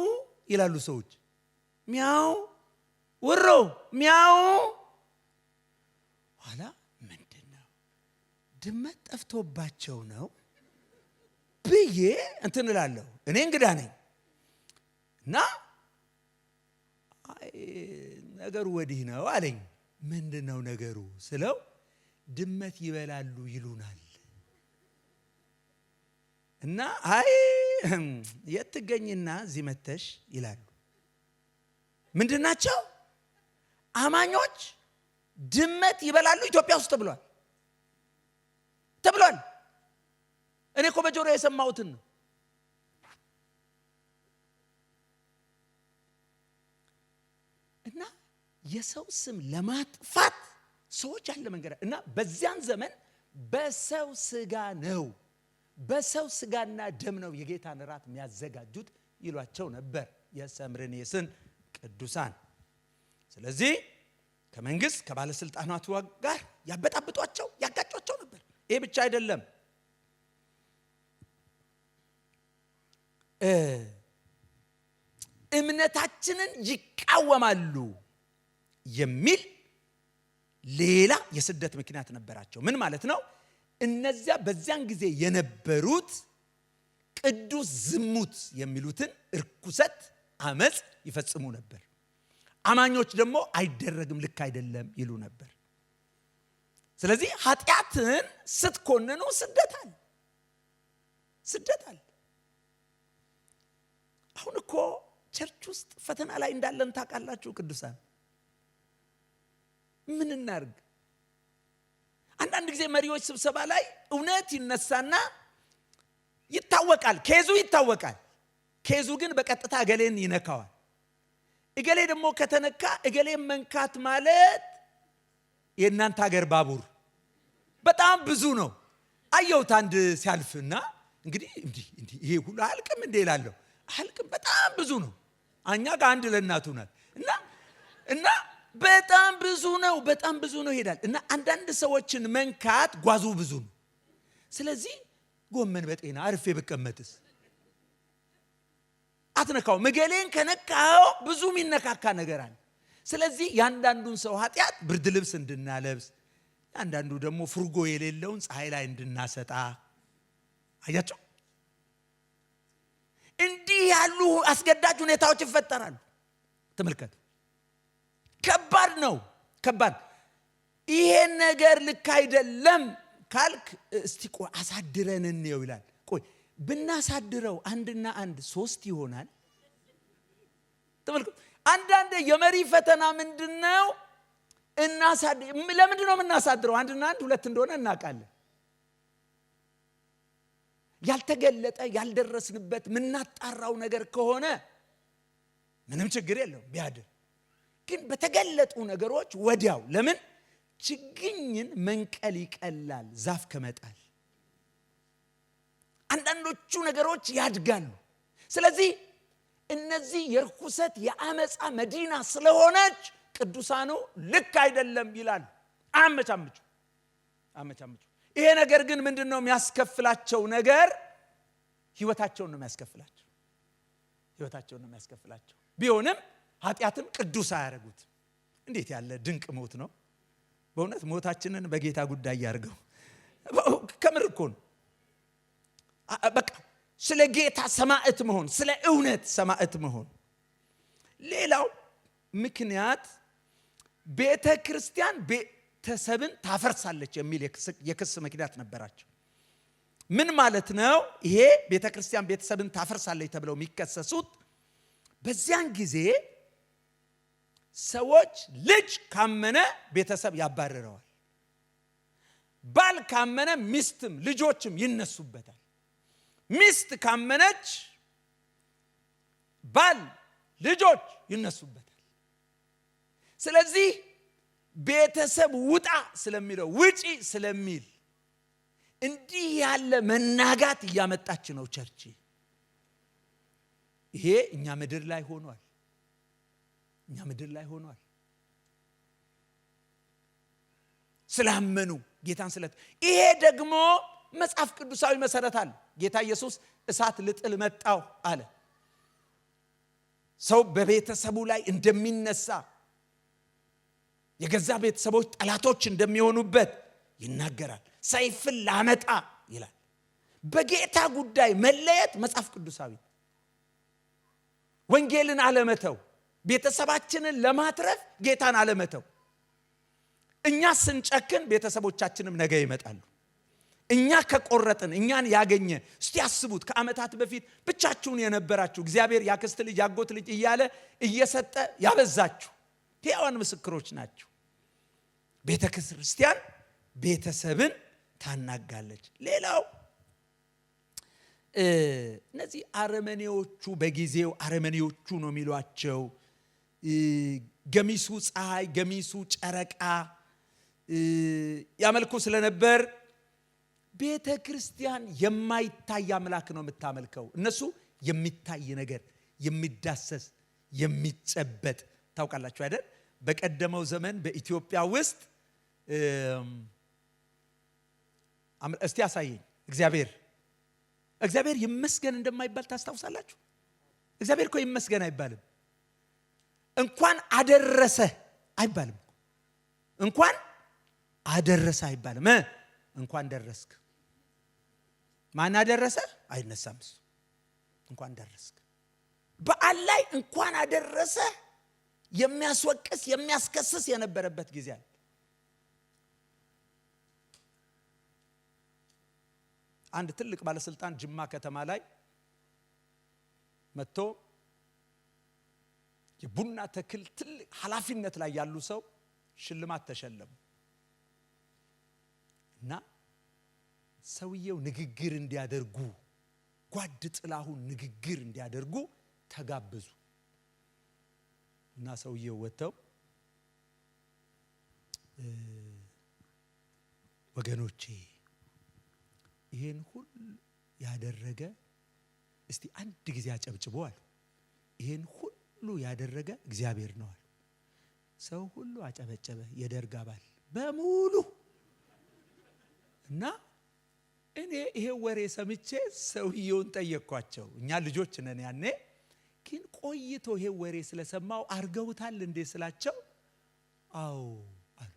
ይላሉ ሰዎች። ሚያው ውሮ ሚያው ኋላ ምንድነው ድመት ጠፍቶባቸው ነው ብዬ እንትን እላለሁ። እኔ እንግዳ ነኝ እና ነገሩ ወዲህ ነው አለኝ። ምንድነው ነገሩ ስለው ድመት ይበላሉ ይሉናል እና የትገኝና እዚህ መተሽ ይላሉ። ምንድናቸው? አማኞች ድመት ይበላሉ ኢትዮጵያ ውስጥ ተብሏል። እኔ እኮ በጆሮ የሰማሁትን ነው። እና የሰው ስም ለማጥፋት ሰዎች ያለ መንገድ እና በዚያን ዘመን በሰው ስጋና ደም ነው የጌታን ራት የሚያዘጋጁት ይሏቸው ነበር የሰምርኔስን ቅዱሳን። ስለዚህ ከመንግስት ከባለስልጣናቱ ጋር ያበጣብጧቸው ያጋጯቸው ነበር። ይሄ ብቻ አይደለም። እምነታችንን ይቃወማሉ የሚል ሌላ የስደት ምክንያት ነበራቸው። ምን ማለት ነው? እነዚያ በዚያን ጊዜ የነበሩት ቅዱስ ዝሙት የሚሉትን እርኩሰት፣ አመጽ ይፈጽሙ ነበር። አማኞች ደግሞ አይደረግም፣ ልክ አይደለም ይሉ ነበር። ስለዚህ ኃጢአትን ስትኮንኑ ስደት አለ። አሁን እኮ ቸርች ውስጥ ፈተና ላይ እንዳለን ታውቃላችሁ ቅዱሳን። ምን እናርግ? አንዳንድ ጊዜ መሪዎች ስብሰባ ላይ እውነት ይነሳና ይታወቃል፣ ኬዙ ግን በቀጥታ እገሌን ይነካዋል። እገሌ ደግሞ ከተነካ እገሌን መንካት ማለት የእናንተ ሀገር ባቡር በጣም ብዙ ነው። አየሁት አንድ ሲያልፍና እንግዲህ እንዲህ ይሄ ሁሉ አልቅም እንዴ እላለሁ። አልቅም በጣም ብዙ ነው። እኛ ጋር አንድ ለእናቱ ናት እና በጣም ብዙ ነው ይሄዳል። እና አንዳንድ ሰዎችን መንካት ጓዙ ብዙ ነው። ስለዚህ ጎመን በጤና አርፌ ብቀመጥስ አትነካው። መገሌን ከነካው ብዙ የሚነካካ ነገር አለ። ስለዚህ ያንዳንዱን ሰው ኃጢአት ብርድ ልብስ እንድናለብስ፣ አንዳንዱ ደግሞ ፍርጎ የሌለውን ፀሐይ ላይ እንድናሰጣ። አያቸው እንዲህ ያሉ አስገዳጅ ሁኔታዎች ይፈጠራሉ። ተመልከቱ። ከባድ ነው። ይሄ ነገር ልክ አይደለም ካልክ እስቲ ቆይ አሳድረን እንየው ይላል። ቆይ ብናሳድረው አንድና አንድ 3 ይሆናል። ተመልከቱ። አንዳንድ የመሪ ፈተና ምንድነው? ለምንድነው የምናሳድረው? አንድና አንድ 2 እንደሆነ እናውቃለን። ያልተገለጠ ያልደረስንበት ምናጣራው ነገር ከሆነ ምንም ችግር የለውም ቢያድር። ግን በተገለጡ ነገሮች ወዲያው ለምን ችግኝን መንቀል ይቀላል ዛፍ ከመጣል። አንዳንዶቹ ነገሮች ያድጋሉ። ስለዚህ እነዚህ የርኩሰት የአመፃ መዲና ስለሆነች ቅዱሳኑ ልክ አይደለም ይላል። አመቻምቹ። ይሄ ነገር ግን ምንድነው የሚያስከፍላቸው ነገር? ህይወታቸውን ነው የሚያስከፍላቸው። ቢሆንም ኃጢአትን ቅዱስ አያረጉት። እንዴት ያለ ድንቅ ሞት ነው! በእውነት ሞታችንን በጌታ ጉዳይ ያርገው። ከምር እኮ ነው። በቃ ስለ ጌታ ሰማዕት መሆን፣ ስለ እውነት ሰማዕት መሆን። ሌላው ምክንያት ቤተ ክርስቲያን ቤተሰብን ታፈርሳለች የሚል የክስ ምክንያት ነበራቸው። ምን ማለት ነው? ይሄ ቤተ ክርስቲያን ቤተሰብን ታፈርሳለች ተብለው የሚከሰሱት በዚያን ጊዜ ሰዎች ልጅ ካመነ ቤተሰብ ያባረረዋል። ባል ካመነ ሚስትም ልጆችም ይነሱበታል። ሚስት ካመነች ባል ልጆች ይነሱበታል። ስለዚህ ቤተሰብ ውጣ ስለሚለው ውጪ ስለሚል እንዲህ ያለ መናጋት እያመጣች ነው ቸርች። ይሄ እኛ ምድር ላይ ሆኗል። ስላመኑ ጌታን ስለት። ይሄ ደግሞ መጽሐፍ ቅዱሳዊ መሰረት አለ። ጌታ ኢየሱስ እሳት ልጥል መጣው አለ። ሰው በቤተሰቡ ላይ እንደሚነሳ የገዛ ቤተሰቦች ጠላቶች እንደሚሆኑበት ይናገራል። ሰይፍን ላመጣ ይላል። በጌታ ጉዳይ መለየት መጽሐፍ ቅዱሳዊ። ወንጌልን አለመተው፣ ቤተሰባችንን ለማትረፍ ጌታን አለመተው። እኛ ስንጨክን ቤተሰቦቻችንም ነገ ይመጣሉ። እኛ ከቆረጥን እኛን ያገኘ እስቲ ያስቡት። ከዓመታት በፊት ብቻችሁን የነበራችሁ እግዚአብሔር ያክስት ልጅ ያጎት ልጅ እያለ እየሰጠ ያበዛችሁ ሕያዋን ምስክሮች ናቸው። ቤተ ክርስቲያን ቤተሰብን ታናጋለች። ሌላው እነዚህ አረመኔዎቹ በጊዜው አረመኔዎቹ ነው የሚሏቸው። ገሚሱ ፀሐይ ገሚሱ ጨረቃ ያመልኩ ስለነበር ቤተ ክርስቲያን የማይታይ አምላክ ነው የምታመልከው። እነሱ የሚታይ ነገር የሚዳሰስ የሚጨበጥ ታውቃላችሁ አይደል? በቀደመው ዘመን በኢትዮጵያ ውስጥ እስቲ ያሳየኝ እግዚአብሔር ይመስገን እንደማይባል ታስታውሳላችሁ? እግዚአብሔር እኮ ይመስገን አይባልም። እንኳን አደረሰ አይባልም። እንኳን አደረሰ አይባልም። እንኳን ደረስክ። ማን አደረሰ? አይነሳም እሱ። እንኳን ደረስክ። በዓል ላይ እንኳን አደረሰ የሚያስወቅስ የሚያስከስስ የነበረበት ጊዜ አለ። አንድ ትልቅ ባለስልጣን ጅማ ከተማ ላይ መጥቶ የቡና ተክል ትልቅ ኃላፊነት ላይ ያሉ ሰው ሽልማት ተሸለሙ እና ሰውየው ንግግር እንዲያደርጉ ጓድ ጥላሁን ንግግር እንዲያደርጉ ተጋበዙ እና ሰውየው ወጥተው ወገኖቼ ይሄን ሁሉ ያደረገ እስቲ አንድ ጊዜ አጨብጭቡ አሉ። ይሄን ሁሉ ያደረገ እግዚአብሔር ነው አሉ። ሰው ሁሉ አጨበጨበ፣ የደርግ አባል በሙሉ እና እኔ ይሄ ወሬ ሰምቼ ሰውየውን ጠየቅኳቸው። እኛ ልጆች ነን ያኔ፣ ግን ቆይቶ ይሄ ወሬ ስለሰማው አርገውታል እንዴ ስላቸው አዎ አሉ።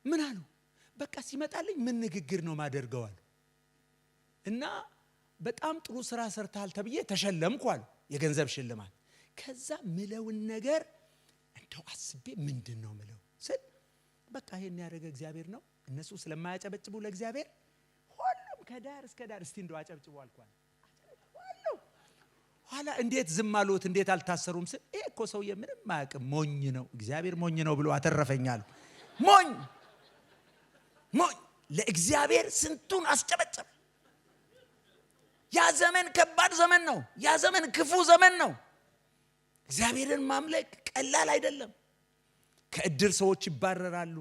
ምን አሉ? በቃ ሲመጣልኝ ምን ንግግር ነው ማደርገው አሉ እና በጣም ጥሩ ስራ ሰርታል ተብዬ ተሸለምኩ አሉ፣ የገንዘብ ሽልማት። ከዛ ምለውን ነገር እንደው አስቤ ምንድነው ምለው ስል በቃ ይሄን ያደረገ እግዚአብሔር ነው። እነሱ ስለማያጨበጭቡ ለእግዚአብሔር ሁሉም ከዳር እስከ ዳር እስቲ እንደው አጨብጭቡ አልኳል። ሁሉ ኋላ እንዴት ዝም አሉት እንዴት አልታሰሩም ስል ይሄ እኮ ሰውዬ ምንም ማያውቅም ሞኝ ነው፣ እግዚአብሔር ሞኝ ነው ብሎ አተረፈኛል። ሞኝ ለእግዚአብሔር ስንቱን አስጨበጨበ። ያ ዘመን ከባድ ዘመን ነው። ያ ዘመን ክፉ ዘመን ነው። እግዚአብሔርን ማምለክ ቀላል አይደለም። ከእድር ሰዎች ይባረራሉ፣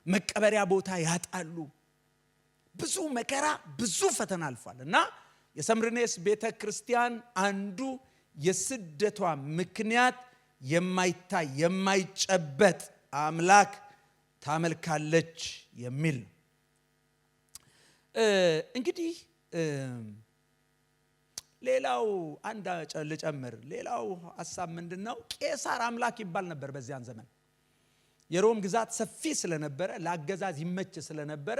መቀበሪያ ቦታ ያጣሉ። ብዙ መከራ ብዙ ፈተና አልፏል እና የሰምርኔስ ቤተክርስቲያን አንዱ የስደቷ ምክንያት የማይታይ የማይጨበጥ አምላክ ታመልካለች የሚል ነው። እንግዲህ ሌላው አንድ ልጨምር። ሌላው ሐሳብ ምንድነው? ቄሳር አምላክ ይባል ነበር በዚያን ዘመን። የሮም ግዛት ሰፊ ስለነበረ ለአገዛዝ ይመች ስለነበረ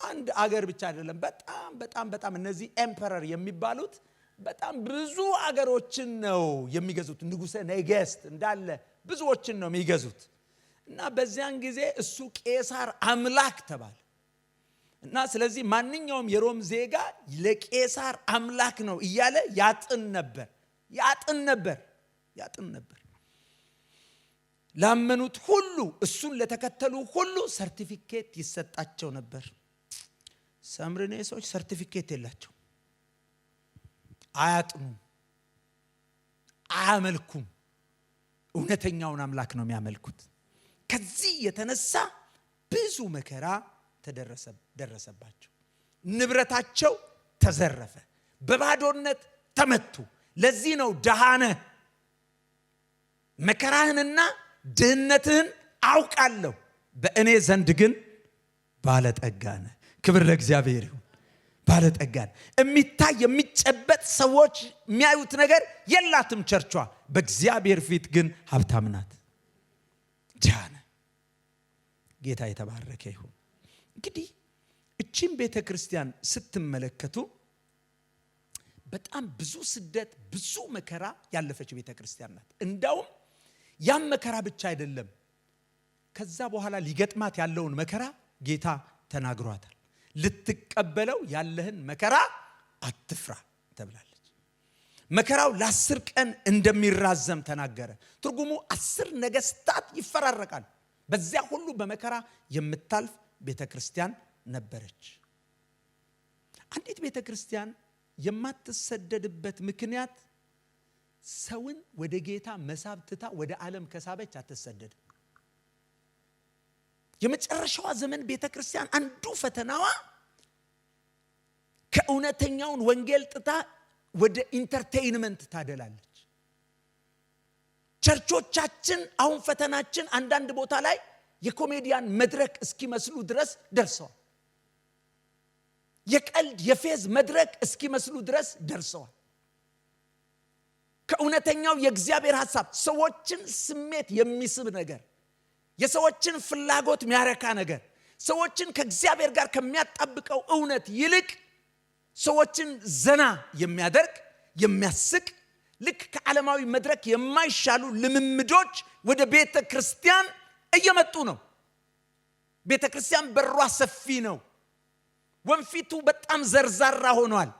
አንድ አገር ብቻ አይደለም፣ በጣም እነዚህ ኤምፐረር የሚባሉት በጣም ብዙ አገሮችን ነው የሚገዙት። ንጉሠ ነገሥት እንዳለ ብዙዎችን ነው የሚገዙት እና በዚያን ጊዜ እሱ ቄሳር አምላክ ተባለ እና ስለዚህ ማንኛውም የሮም ዜጋ ለቄሳር አምላክ ነው እያለ ያጥን ነበር። ላመኑት ሁሉ እሱን ለተከተሉ ሁሉ ሰርቲፊኬት ይሰጣቸው ነበር። ሰምርኔሶች ሰርቲፊኬት የላቸው፣ አያጥኑም፣ አያመልኩም። እውነተኛውን አምላክ ነው የሚያመልኩት። ከዚህ የተነሳ ብዙ መከራ ደረሰባቸው። ንብረታቸው ተዘረፈ፣ በባዶነት ተመቱ። ለዚህ ነው ደሃነ መከራህንና ድህነትህን አውቃለሁ፣ በእኔ ዘንድ ግን ባለጠጋ ነህ። ክብር ለእግዚአብሔር ይሁን። ባለጠጋ ነህ። የሚታይ የሚጨበጥ ሰዎች የሚያዩት ነገር የላትም ቸርቿ፣ በእግዚአብሔር ፊት ግን ሀብታም ናት። ጃነ ጌታ የተባረከ ይሁን። እንግዲህ እቺን ቤተክርስቲያን ስትመለከቱ በጣም ብዙ ስደት ብዙ መከራ ያለፈች ቤተክርስቲያን ናት። እንዳውም ያም መከራ ብቻ አይደለም፣ ከዛ በኋላ ሊገጥማት ያለውን መከራ ጌታ ተናግሯታል። ልትቀበለው ያለህን መከራ አትፍራ ተብላለች። መከራው ለ10 ቀን እንደሚራዘም ተናገረ። ትርጉሙ 10 ነገስታት ይፈራረቃል። በዚያ ሁሉ በመከራ የምታልፍ ቤተክርስቲያን ነበረች። አንዲት ቤተክርስቲያን የማትሰደድበት ምክንያት ሰውን ወደ ጌታ መሳብ ትታ ወደ ዓለም ከሳበች አትሰደድም። የመጨረሻዋ ዘመን ቤተክርስቲያን አንዱ ፈተናዋ ከእውነተኛውን ወንጌል ጥታ ወደ ኢንተርቴይንመንት ታደላለች። ቸርቾቻችን አሁን ፈተናችን አንዳንድ ቦታ ላይ የኮሜዲያን መድረክ እስኪመስሉ ድረስ ደርሰዋል። የቀልድ የፌዝ መድረክ እስኪመስሉ ድረስ ደርሰዋል። ከእውነተኛው የእግዚአብሔር ሐሳብ ሰዎችን ስሜት የሚስብ ነገር፣ የሰዎችን ፍላጎት የሚያረካ ነገር፣ ሰዎችን ከእግዚአብሔር ጋር ከሚያጣብቀው እውነት ይልቅ ሰዎችን ዘና የሚያደርግ የሚያስቅ ልክ ከዓለማዊ መድረክ የማይሻሉ ልምምዶች ወደ ቤተ ክርስቲያን እየመጡ ነው። ቤተ ክርስቲያን በሯ ሰፊ ነው። ወንፊቱ በጣም ዘርዛራ ሆኗል።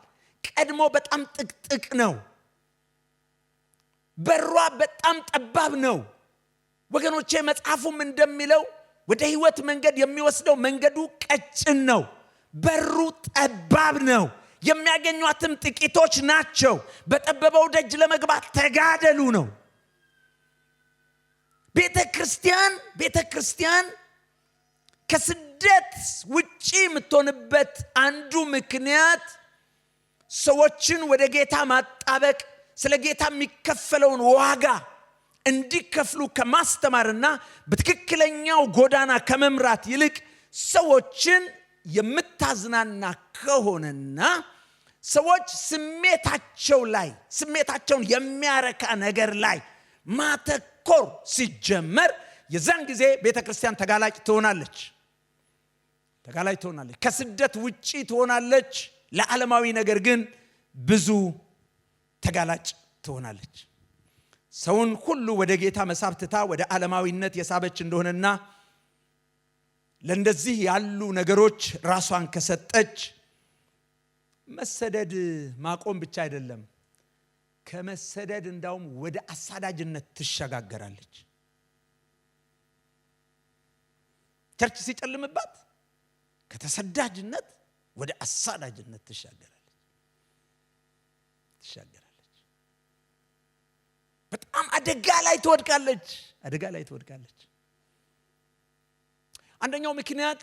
ቀድሞ በጣም ጥቅጥቅ ነው። በሯ በጣም ጠባብ ነው። ወገኖቼ መጽሐፉም እንደሚለው ወደ ሕይወት መንገድ የሚወስደው መንገዱ ቀጭን ነው፣ በሩ ጠባብ ነው፣ የሚያገኟትም ጥቂቶች ናቸው። በጠበበው ደጅ ለመግባት ተጋደሉ ነው። ቤተክርስቲያን ከስደት ውጪ የምትሆንበት አንዱ ምክንያት ሰዎችን ወደ ጌታ ማጣበቅ፣ ስለ ጌታ የሚከፈለውን ዋጋ እንዲከፍሉ ከማስተማርና በትክክለኛው ጎዳና ከመምራት ይልቅ ሰዎችን የምታዝናና ከሆነና ሰዎች ስሜታቸውን የሚያረካ ነገር ላይ ማተኮር ሲጀመር የዛን ጊዜ ቤተክርስቲያን ተጋላጭ ትሆናለች። ከስደት ውጪ ትሆናለች። ለዓለማዊ ነገር ግን ብዙ ተጋላጭ ትሆናለች። ሰውን ሁሉ ወደ ጌታ መሳብ ትታ ወደ ዓለማዊነት የሳበች እንደሆነና ለእንደዚህ ያሉ ነገሮች ራሷን ከሰጠች መሰደድ ማቆም ብቻ አይደለም፣ ከመሰደድ እንዳውም ወደ አሳዳጅነት ትሸጋገራለች። ቸርች ሲጨልምባት ከተሰዳጅነት ወደ አሳዳጅነት ትሻገራለች። በጣም አደጋ ላይ ትወድቃለች። አንደኛው ምክንያት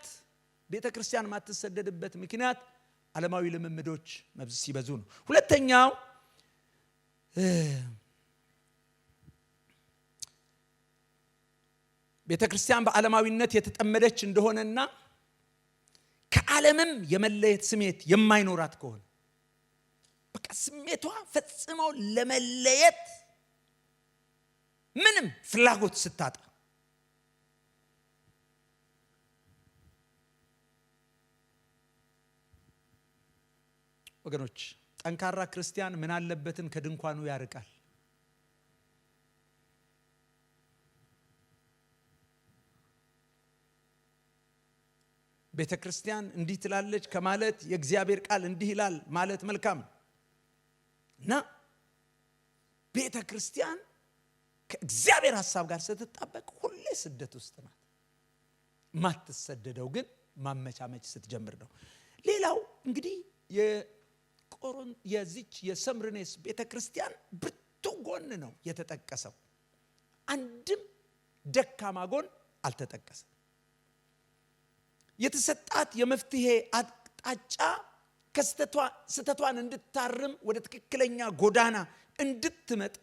ቤተክርስቲያን ማትሰደድበት ምክንያት ዓለማዊ ልምምዶች መብዝ ሲበዙ ነው። ሁለተኛው ቤተክርስቲያን በዓለማዊነት የተጠመደች እንደሆነና ከዓለምም የመለየት ስሜት የማይኖራት ከሆነ በቃ ስሜቷ ፈጽሞ ለመለየት ምንም ፍላጎት ስታጣ ወገኖች ጠንካራ ክርስቲያን ምን አለበትን ከድንኳኑ ያርቃል። ቤተክርስቲያን እንዲህ ትላለች ከማለት የእግዚአብሔር ቃል እንዲህ ይላል ማለት መልካም እና ቤተክርስቲያን ከእግዚአብሔር ሐሳብ ጋር ስትጣበቅ ሁሌ ስደት ውስጥ ናት። ማትሰደደው ግን ማመቻመች ስትጀምር ነው። ሌላው እንግዲህ የዚች የሰምርኔስ ቤተክርስቲያን ብርቱ ጎን ነው የተጠቀሰው። አንድም ደካማ ጎን አልተጠቀሰም። የተሰጣት የመፍትሄ አቅጣጫ ከስተቷን እንድታርም ወደ ትክክለኛ ጎዳና እንድትመጣ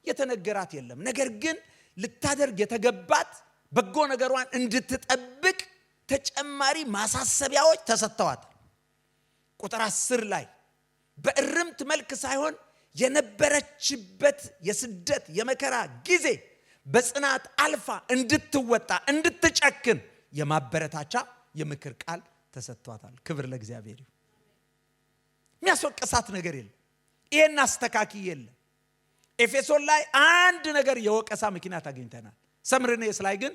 የተነገራት የለም። ነገር ግን ልታደርግ የተገባት በጎ ነገሯን እንድትጠብቅ ተጨማሪ ማሳሰቢያዎች ተሰጥተዋታል። ቁጥር 10 ላይ በእርምት መልክ ሳይሆን የነበረችበት የስደት የመከራ ጊዜ በጽናት አልፋ እንድትወጣ እንድትጨክን የማበረታቻ የምክር ቃል ተሰጥቷታል። ክብር ለእግዚአብሔር ይሁን። የሚያስወቅሳት ነገር የለም። ይሄን አስተካኪ የለም። ኤፌሶን ላይ አንድ ነገር የወቀሳ ምክንያት አግኝተናል። ሰምርኔስ ላይ ግን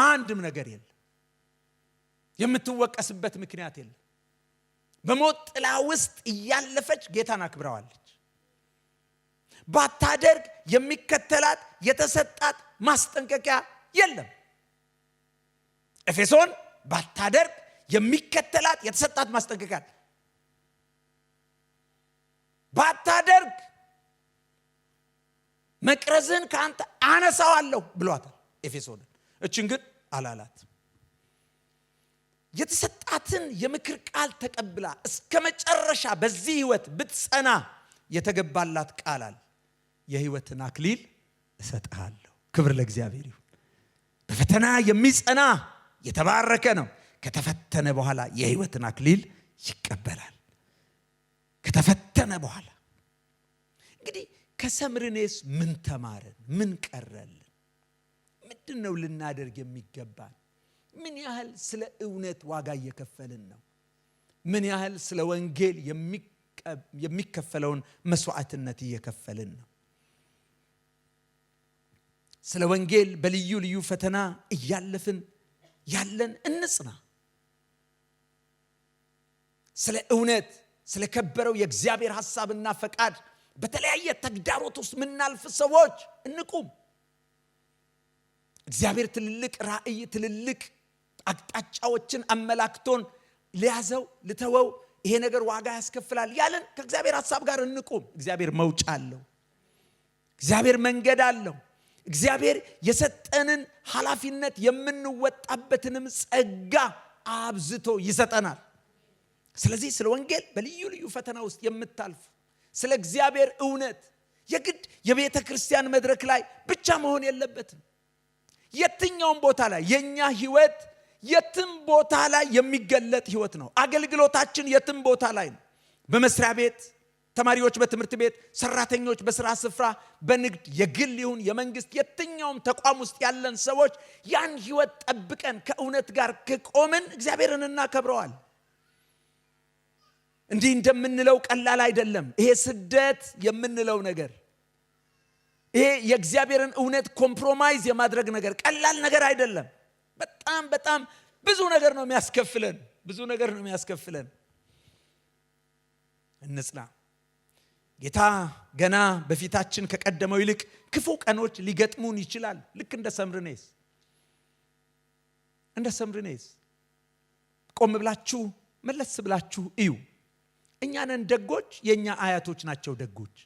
አንድም ነገር የለም። የምትወቀስበት ምክንያት የለም። በሞት ጥላ ውስጥ እያለፈች ጌታን አክብረዋለች። ባታደርግ የሚከተላት የተሰጣት ማስጠንቀቂያ የለም። ኤፌሶን ባታደርግ የሚከተላት የተሰጣት ማስጠንቀቂያ ባታደርግ መቅረዝን ካንተ አነሳዋለሁ ብሏታል ኤፌሶንን። እችን ግን አላላት። የተሰጣትን የምክር ቃል ተቀብላ እስከ መጨረሻ በዚህ ህይወት ብትጸና የተገባላት ቃል አለ። የህይወትን አክሊል እሰጥሃለሁ። ክብር ለእግዚአብሔር ይሁን። በፈተና የሚጸና የተባረከ ነው። ከተፈተነ በኋላ የህይወትን አክሊል ይቀበላል። ከተፈተነ በኋላ እንግዲህ ከሰምርኔስ ምን ተማረን? ምን ቀረልን? ምንድነው ልናደርግ የሚገባን? ምን ያህል ስለ እውነት ዋጋ እየከፈልን ነው? ምን ያህል ስለ ወንጌል የሚከፈለውን መስዋዕትነት እየከፈልን ነው? ስለ ወንጌል በልዩ ልዩ ፈተና እያለፍን ያለን እንጽና። ስለ እውነት፣ ስለ ከበረው የእግዚአብሔር ሐሳብና ፈቃድ በተለያየ ተግዳሮት ውስጥ ምናልፍ ሰዎች እንቁም። እግዚአብሔር ትልልቅ ራእይ፣ ትልልቅ አቅጣጫዎችን አመላክቶን ሊያዘው ልተወው፣ ይሄ ነገር ዋጋ ያስከፍላል ያለን ከእግዚአብሔር ሐሳብ ጋር እንቁም። እግዚአብሔር መውጫ አለው። እግዚአብሔር መንገድ አለው። እግዚአብሔር የሰጠንን ኃላፊነት የምንወጣበትንም ጸጋ አብዝቶ ይሰጠናል። ስለዚህ ስለ ወንጌል በልዩ ልዩ ፈተና ውስጥ የምታልፉ፣ ስለ እግዚአብሔር እውነት የግድ የቤተ ክርስቲያን መድረክ ላይ ብቻ መሆን የለበትም። የትኛውም ቦታ ላይ የኛ ህይወት የትም ቦታ ላይ የሚገለጥ ህይወት ነው። አገልግሎታችን የትም ቦታ ላይ ነው። በመስሪያ ቤት፣ ተማሪዎች በትምህርት ቤት፣ ሰራተኞች በስራ ስፍራ፣ በንግድ የግል ይሁን የመንግስት የትኛውም ተቋም ውስጥ ያለን ሰዎች ያን ህይወት ጠብቀን ከእውነት ጋር ከቆምን እግዚአብሔርን እናከብረዋል። እንዲህ እንደምንለው ቀላል አይደለም። ይሄ ስደት የምንለው ነገር፣ ይሄ የእግዚአብሔርን እውነት ኮምፕሮማይዝ የማድረግ ነገር ቀላል ነገር አይደለም። በጣም በጣም ብዙ ነገር ነው የሚያስከፍለን፣ ብዙ ነገር ነው የሚያስከፍለን። እንጽና። ጌታ ገና በፊታችን ከቀደመው ይልቅ ክፉ ቀኖች ሊገጥሙን ይችላል። ልክ እንደ ሰምርኔስ ቆም ብላችሁ መለስ ብላችሁ እዩ። እኛንን ደጎች፣ የኛ አያቶች ናቸው ደጎች።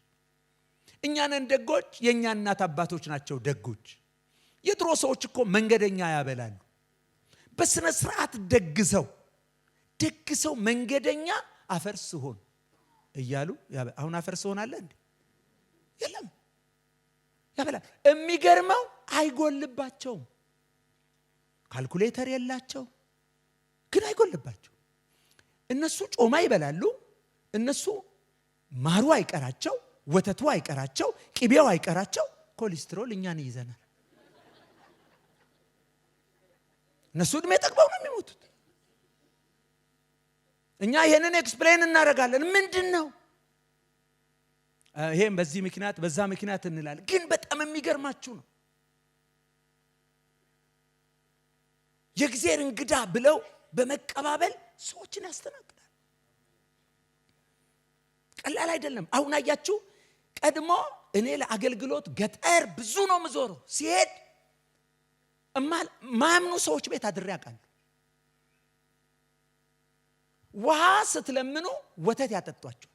እኛንን ደጎች፣ የኛ እናት አባቶች ናቸው ደጎች። የድሮ ሰዎች እኮ መንገደኛ ያበላሉ። በስነ ስርዓት ደግሰው መንገደኛ አፈር ስሆን እያሉ አሁን አፈር ስሆን አለ እንዴ? የለም፣ ያበላል። የሚገርመው አይጎልባቸውም። ካልኩሌተር የላቸው፣ ግን አይጎልባቸው። እነሱ ጮማ ይበላሉ። እነሱ ማሩ አይቀራቸው፣ ወተቱ አይቀራቸው፣ ቅቤው አይቀራቸው። ኮሌስትሮል እኛን ይዘናል። እነሱ እድሜ ጠግበው ነው የሚሞቱት። እኛ ይሄንን ኤክስፕሌን እናደርጋለን። ምንድነው ይሄም በዚህ ምክንያት በዛ ምክንያት እንላለን። ግን በጣም የሚገርማችሁ ነው የእግዚአብሔር እንግዳ ብለው በመቀባበል ሰዎችን ያስተናግዳል። ቀላል አይደለም። አሁን አያችሁ፣ ቀድሞ እኔ ለአገልግሎት ገጠር ብዙ ነው ምዞረው። ሲሄድ ማምኑ ሰዎች ቤት አድሬ አውቃለሁ። ውሃ ስትለምኑ ወተት ያጠጧቸው።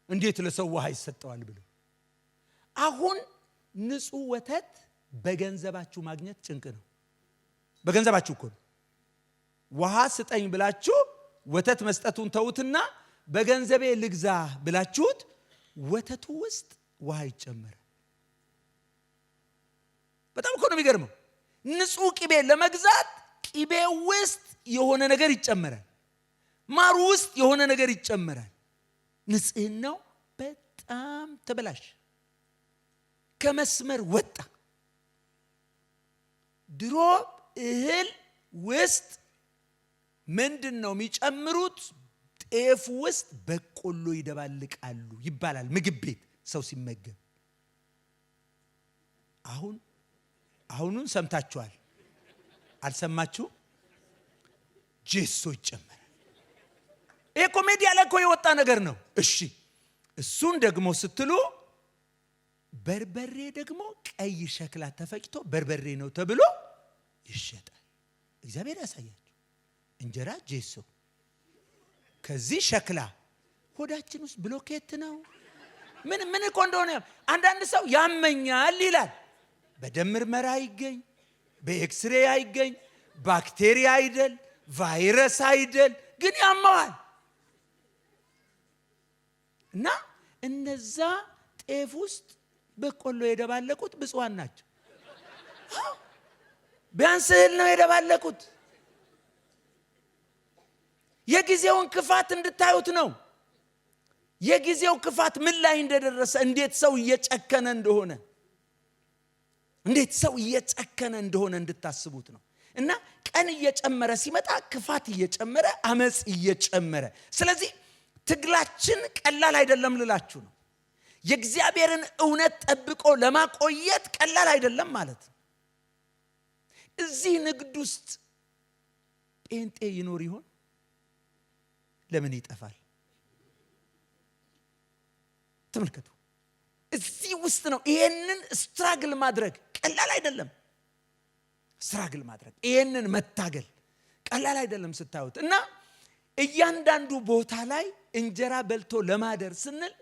እንዴት ለሰው ውሃ ይሰጠዋል ብሎ። አሁን ንጹህ ወተት በገንዘባችሁ ማግኘት ጭንቅ ነው። በገንዘባችሁ እኮ ነው። ውሃ ስጠኝ ብላችሁ ወተት መስጠቱን ተውትና በገንዘቤ ልግዛ ብላችሁት ወተቱ ውስጥ ውሃ ይጨመራል። በጣም እኮ ነው የሚገርመው። ንጹህ ቅቤ ለመግዛት ቅቤ ውስጥ የሆነ ነገር ይጨመራል። ማሩ ውስጥ የሆነ ነገር ይጨመራል። ንጽህናው በጣም ተበላሽ፣ ከመስመር ወጣ። ድሮ እህል ውስጥ ምንድነው የሚጨምሩት? ጤፍ ውስጥ በቆሎ ይደባልቃሉ ይባላል ምግብ ቤት ሰው ሲመገብ። አሁኑን ሰምታችኋል። አልሰማችሁ? ጄሶ ይጨመራል። ይሄ ኮሜዲያ ላይ እኮ የወጣ ነገር ነው። እሺ፣ እሱን ደግሞ ስትሉ በርበሬ ደግሞ ቀይ ሸክላ ተፈጭቶ በርበሬ ነው ተብሎ ይሸጣል። እግዚአብሔር ያሳያችሁ። እንጀራ ጄሶ፣ ከዚህ ሸክላ ሆዳችን ውስጥ ብሎኬት ነው። ምን እኮ እንደሆነ አንዳንድ ሰው ያመኛል ይላል። በደም ምርመራ አይገኝ፣ በኤክስሬ አይገኝ፣ ባክቴሪያ አይደል፣ ቫይረስ አይደል፣ ግን ያመዋል። እና እነዛ ጤፍ ውስጥ በቆሎ የደባለቁት ብፁዓን ናቸው። ቢያንስ እህል ነው የደባለቁት። የጊዜውን ክፋት እንድታዩት ነው። የጊዜው ክፋት ምን ላይ እንደደረሰ፣ እንዴት ሰው እየጨከነ እንደሆነ እንድታስቡት ነው። እና ቀን እየጨመረ ሲመጣ ክፋት እየጨመረ፣ አመጽ እየጨመረ፣ ስለዚህ ትግላችን ቀላል አይደለም ልላችሁ ነው። የእግዚአብሔርን እውነት ጠብቆ ለማቆየት ቀላል አይደለም ማለት ነው። እዚህ ንግድ ውስጥ ጴንጤ ይኖር ይሆን? ለምን ይጠፋል? ተመልከቱ። እዚህ ውስጥ ነው ይሄንን ስትራግል ማድረግ ቀላል አይደለም። ስትራግል ማድረግ ይሄንን መታገል ቀላል አይደለም ስታዩት። እና እያንዳንዱ ቦታ ላይ እንጀራ በልቶ ለማደር ስንል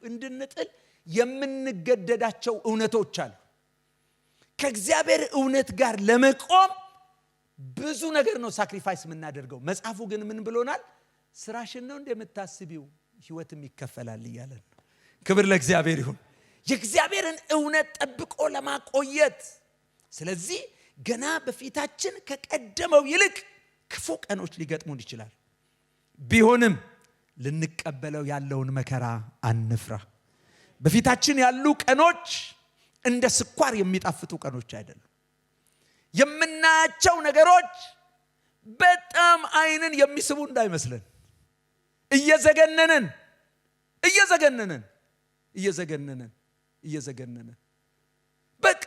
እንድንጥል የምንገደዳቸው እውነቶች አሉ። ከእግዚአብሔር እውነት ጋር ለመቆም ብዙ ነገር ነው ሳክሪፋይስ የምናደርገው። መጽሐፉ ግን ምን ብሎናል? ስራሽን ነው እንደምታስቢው ህይወትም ይከፈላል እያለን ነው። ክብር ለእግዚአብሔር ይሁን። የእግዚአብሔርን እውነት ጠብቆ ለማቆየት ስለዚህ ገና በፊታችን ከቀደመው ይልቅ ክፉ ቀኖች ሊገጥሙን ይችላል። ቢሆንም ልንቀበለው ያለውን መከራ አንፍራ። በፊታችን ያሉ ቀኖች እንደ ስኳር የሚጣፍጡ ቀኖች አይደሉም። የምናያቸው በጣም አይንን የሚስቡ እንዳይመስለን። እየዘገነንን በቃ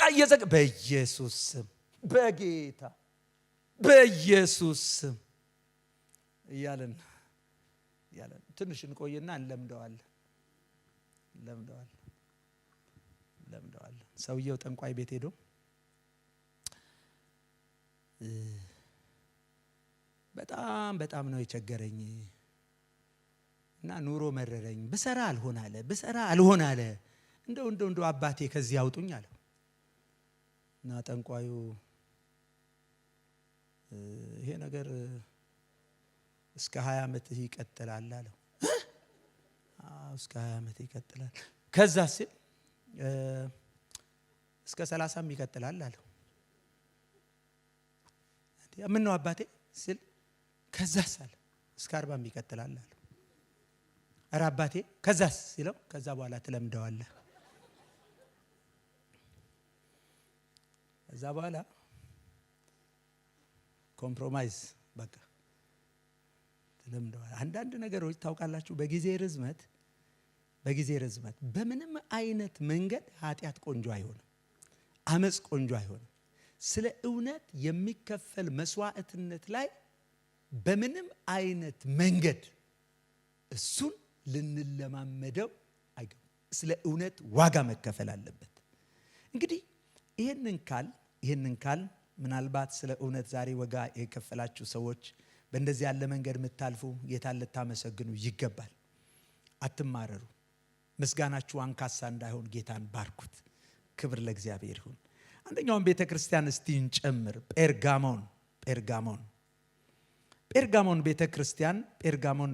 በኢየሱስ ስም በጌታ በኢየሱስ ስም እያለን ትንሽ እንቆይና እንለምደዋለን። ሰውየው ጠንቋይ ቤት ሄዶ በጣም ነው የቸገረኝ እና ኑሮ መረረኝ፣ ብሰራ አልሆን አለ። እንደው አባቴ ከዚህ አውጡኝ አለው። እና ጠንቋዩ ይሄ ነገር እስከ 20 ዓመት ይቀጥላል አለው። እስከ 20 ዓመት ይቀጥላል። ከዛ ሲል እስከ 30 ይቀጥላል አለው። ምን ነው አባቴ ሲል ከዛስ አለ እስከ 40 ይቀጥላል አለው። ኧረ አባቴ ከዛስ ሲለው ከዛ በኋላ ትለምደዋለህ። ከዛ በኋላ ኮምፕሮማይዝ በቃ ትለምደዋለህ። አንዳንድ ነገሮች ታውቃላችሁ በጊዜ ርዝመት በምንም አይነት መንገድ ኃጢአት ቆንጆ አይሆንም፣ አመጽ ቆንጆ አይሆንም። ስለ እውነት የሚከፈል መስዋዕትነት ላይ በምንም አይነት መንገድ እሱን ልንለማመደው አይገባም። ስለ እውነት ዋጋ መከፈል አለበት። እንግዲህ ይሄንን ካል ምናልባት ስለ እውነት ዛሬ ዋጋ የከፈላችሁ ሰዎች በእንደዚህ ያለ መንገድ የምታልፉ ጌታን ልታመሰግኑ ይገባል። አትማረሩ። ምስጋናችሁ አንካሳ እንዳይሆን ጌታን ባርኩት። ክብር ለእግዚአብሔር ይሁን። አንደኛውን ቤተክርስቲያን እስቲ እንጨምር። ጴርጋሞን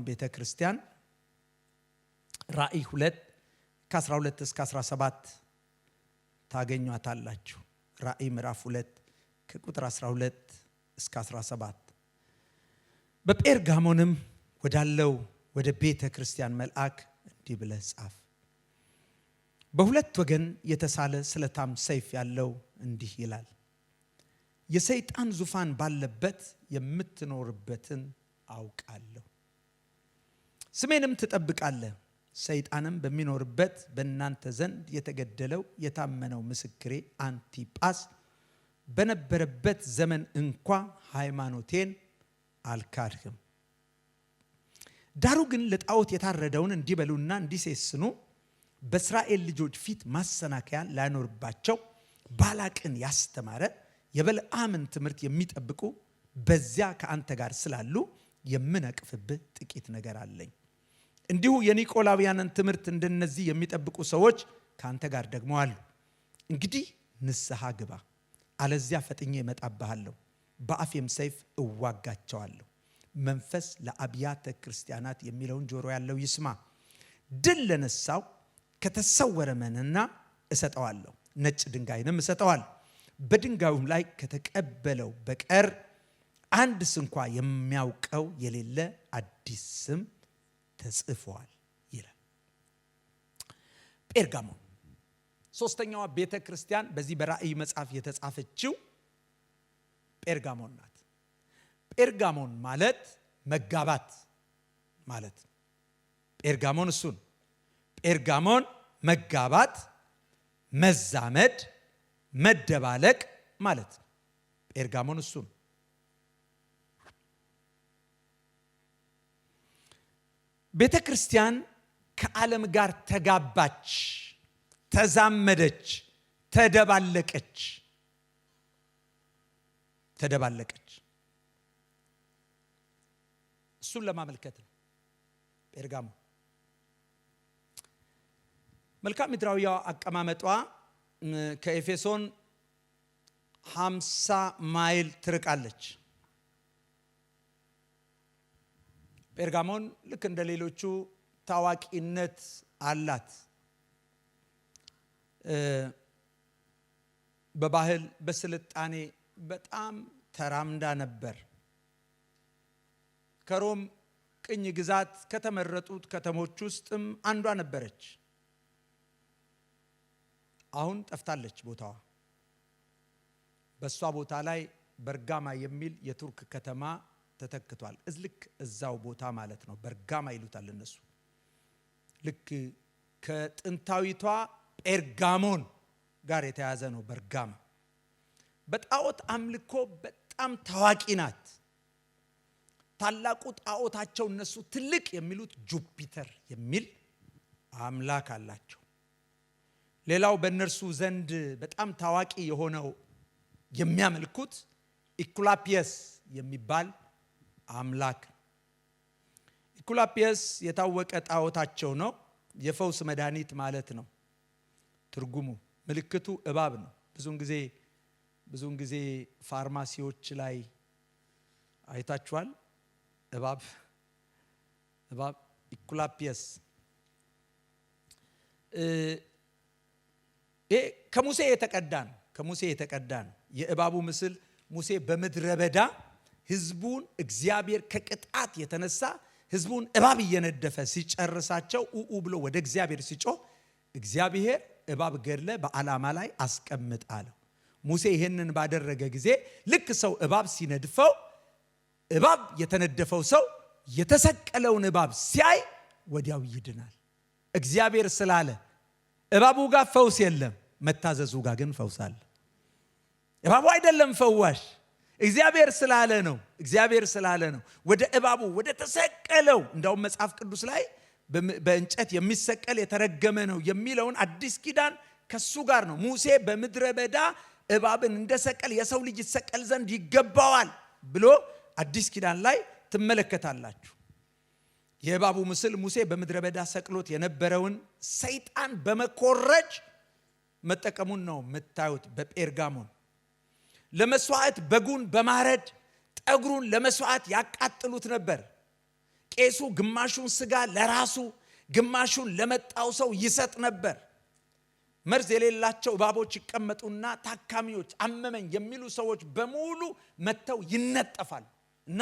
ቤተክርስቲያን ራእይ 2 ከ12 እስከ 17 ታገኟታላችሁ። ራእይ ምዕራፍ 2 ከቁጥር 12 እስከ 17 በጴርጋሞንም ወዳለው ወደ ቤተክርስቲያን መልአክ እንዲህ ብለህ ጻፍ። በሁለት ወገን የተሳለ ስለታም ሰይፍ ያለው እንዲህ ይላል፣ የሰይጣን ዙፋን ባለበት የምትኖርበትን አውቃለሁ። ስሜንም ትጠብቃለህ። ሰይጣንም በሚኖርበት በእናንተ ዘንድ የተገደለው የታመነው ምስክሬ አንቲጳስ በነበረበት ዘመን እንኳ ሃይማኖቴን አልካድህም። ዳሩ ግን ለጣዖት የታረደውን እንዲበሉና እንዲሴስኑ በእስራኤል ልጆች ፊት ማሰናከያን ላይኖርባቸው ባላቅን ያስተማረ የበለዓምን ትምህርት የሚጠብቁ በዚያ ከአንተ ጋር ስላሉ የምነቅፍብህ ጥቂት ነገር አለኝ። እንዲሁ የኒቆላውያንን ትምህርት እንደነዚህ የሚጠብቁ ሰዎች ከአንተ ጋር ደግሞ አሉ። እንግዲህ ንስሐ ግባ፣ አለዚያ ፈጥኜ እመጣብሃለሁ፣ በአፌም ሰይፍ እዋጋቸዋለሁ። መንፈስ ለአብያተ ክርስቲያናት የሚለውን ጆሮ ያለው ይስማ። ድል ለነሳው ከተሰወረ መና እሰጠዋለሁ፣ ነጭ ድንጋይንም እሰጠዋለሁ። በድንጋዩም ላይ ከተቀበለው በቀር አንድ ስንኳ የሚያውቀው የሌለ አዲስ ስም ተጽፏል ይላል። ጴርጋሞን ሶስተኛዋ ቤተ ክርስቲያን በዚህ በራእይ መጽሐፍ የተጻፈችው ጴርጋሞን ናት። ጴርጋሞን ማለት መጋባት ማለት ነው። ጴርጋሞን እሱን ጴርጋሞን መጋባት፣ መዛመድ፣ መደባለቅ ማለት ነው። ጴርጋሞን እሱን ቤተ ክርስቲያን ከዓለም ጋር ተጋባች፣ ተዛመደች፣ ተደባለቀች። እሱን ለማመልከት ነው ጴርጋሞ። መልክዓ ምድራዊ አቀማመጧ ከኤፌሶን 50 ማይል ትርቃለች። ጴርጋሞን ልክ እንደ ሌሎቹ ታዋቂነት አላት። በባህል በስልጣኔ በጣም ተራምዳ ነበር። ከሮም ቅኝ ግዛት ከተመረጡት ከተሞች ውስጥም አንዷ ነበረች። አሁን ጠፍታለች ቦታዋ። በሷ ቦታ ላይ በርጋማ የሚል የቱርክ ከተማ ተተክቷል። ልክ እዛው ቦታ ማለት ነው። በርጋማ ይሉታል እነሱ። ልክ ከጥንታዊቷ ጴርጋሞን ጋር የተያዘ ነው በርጋማ። በጣዖት አምልኮ በጣም ታዋቂ ናት። ታላቁ ጣዖታቸው እነሱ ትልቅ የሚሉት ጁፒተር የሚል አምላክ አላቸው። ሌላው በእነርሱ ዘንድ በጣም ታዋቂ የሆነው የሚያመልኩት ኢኩላፒየስ የሚባል አምላክ። ኢኩላፒየስ የታወቀ ጣዖታቸው ነው። የፈውስ መድኃኒት ማለት ነው ትርጉሙ። ምልክቱ እባብ ነው። ብዙውን ጊዜ ፋርማሲዎች ላይ አይታችኋል። እባብ ኢኩላፒየስ። ይሄ ከሙሴ የተቀዳ ነው። የእባቡ ምስል ሙሴ በምድረ በዳ ህዝቡን እግዚአብሔር ከቅጣት የተነሳ ህዝቡን እባብ እየነደፈ ሲጨርሳቸው ኡኡ ብሎ ወደ እግዚአብሔር ሲጮህ እግዚአብሔር እባብ ገድለ በዓላማ ላይ አስቀምጥ አለው። ሙሴ ይሄንን ባደረገ ጊዜ ልክ ሰው እባብ ሲነድፈው እባብ የተነደፈው ሰው የተሰቀለውን እባብ ሲያይ ወዲያው ይድናል። እግዚአብሔር ስላለ እባቡ ጋር ፈውስ የለም፣ መታዘዙ ጋር ግን ፈውስ አለ። እባቡ አይደለም ፈዋሽ፣ እግዚአብሔር ስላለ ነው። ወደ እባቡ ወደ ተሰቀለው እንዳውም መጽሐፍ ቅዱስ ላይ በእንጨት የሚሰቀል የተረገመ ነው የሚለውን አዲስ ኪዳን ከሱ ጋር ነው። ሙሴ በምድረ በዳ እባብን እንደሰቀል የሰው ልጅ ይሰቀል ዘንድ ይገባዋል ብሎ አዲስ ኪዳን ላይ ትመለከታላችሁ። የእባቡ ምስል ሙሴ በምድረ በዳ ሰቅሎት የነበረውን ሰይጣን በመኮረጅ መጠቀሙን ነው የምታዩት። በጴርጋሞን ለመስዋዕት በጉን በማረድ ጠጉሩን ለመስዋዕት ያቃጥሉት ነበር። ቄሱ ግማሹን ስጋ ለራሱ ግማሹን ለመጣው ሰው ይሰጥ ነበር። መርዝ የሌላቸው እባቦች ይቀመጡና ታካሚዎች፣ አመመኝ የሚሉ ሰዎች በሙሉ መተው ይነጠፋል እና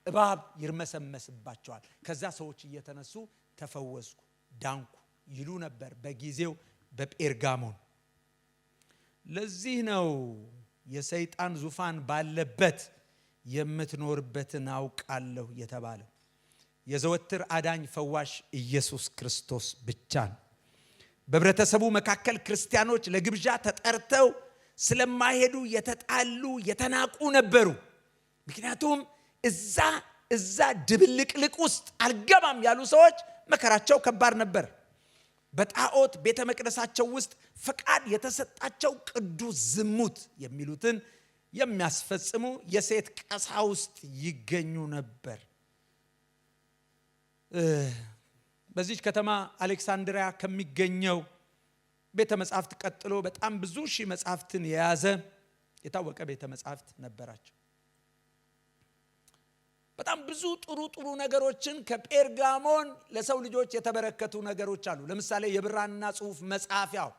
እባብ ይርመሰመስባቸዋል። ከዛ ሰዎች እየተነሱ ተፈወስኩ፣ ዳንኩ ይሉ ነበር በጊዜው በጴርጋሞን። ለዚህ ነው የሰይጣን ዙፋን ባለበት የምትኖርበትን አውቃለሁ የተባለው። የዘወትር አዳኝ ፈዋሽ ኢየሱስ ክርስቶስ ብቻ ነው። በህብረተሰቡ መካከል ክርስቲያኖች ለግብዣ ተጠርተው ስለማይሄዱ የተጣሉ የተናቁ ነበሩ። ምክንያቱም እዛ ድብልቅልቅ ውስጥ አልገባም ያሉ ሰዎች መከራቸው ከባድ ነበር። በጣዖት ቤተ መቅደሳቸው ውስጥ ፈቃድ የተሰጣቸው ቅዱስ ዝሙት የሚሉትን የሚያስፈጽሙ የሴት ቀሳውስት ይገኙ ነበር። በዚህ ከተማ አሌክሳንድሪያ ከሚገኘው ቤተ መጻሕፍት ቀጥሎ በጣም ብዙ ሺህ መጻሕፍትን የያዘ የታወቀ ቤተ መጻሕፍት ነበራቸው። በጣም ብዙ ጥሩ ነገሮችን ከጴርጋሞን ለሰው ልጆች የተበረከቱ ነገሮች አሉ። ለምሳሌ የብራና ጽሑፍ መጻፊያው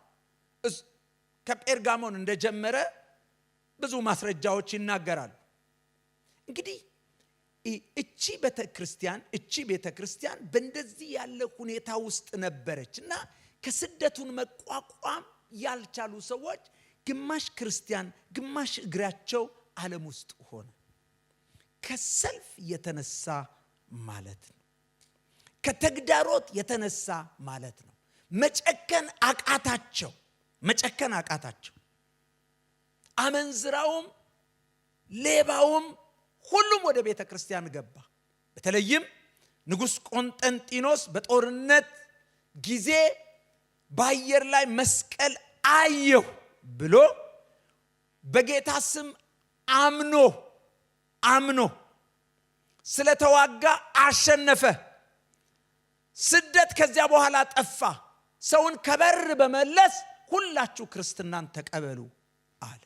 ከጴርጋሞን እንደጀመረ ብዙ ማስረጃዎች ይናገራሉ። እንግዲህ እቺ ቤተክርስቲያን በእንደዚህ ያለ ሁኔታ ውስጥ ነበረች እና ከስደቱን መቋቋም ያልቻሉ ሰዎች ግማሽ ክርስቲያን ግማሽ እግራቸው ዓለም ውስጥ ሆነ። ከሰልፍ የተነሳ ማለት ነው። ከተግዳሮት የተነሳ ማለት ነው። መጨከን አቃታቸው። አመንዝራውም ሌባውም ሁሉም ወደ ቤተ ክርስቲያን ገባ። በተለይም ንጉሥ ቆንጠንጢኖስ በጦርነት ጊዜ በአየር ላይ መስቀል አየሁ ብሎ በጌታ ስም አምኖ ስለተዋጋ አሸነፈ። ስደት ከዚያ በኋላ ጠፋ። ሰውን ከበር በመለስ ሁላችሁ ክርስትናን ተቀበሉ አለ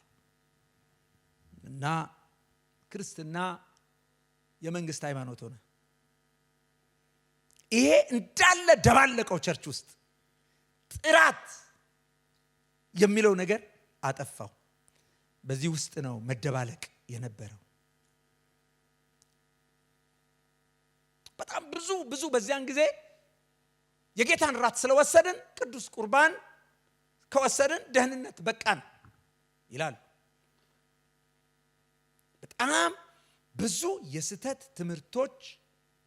እና ክርስትና የመንግስት ሃይማኖት ሆነ። ይሄ እንዳለ ደባለቀው ቸርች ውስጥ ጥራት የሚለው ነገር አጠፋው። በዚህ ውስጥ ነው መደባለቅ የነበረው። በጣም ብዙ በዚያን ጊዜ የጌታን ራት ስለወሰድን ቅዱስ ቁርባን ከወሰድን ደህንነት በቃን ይላል። በጣም ብዙ የስተት ትምህርቶች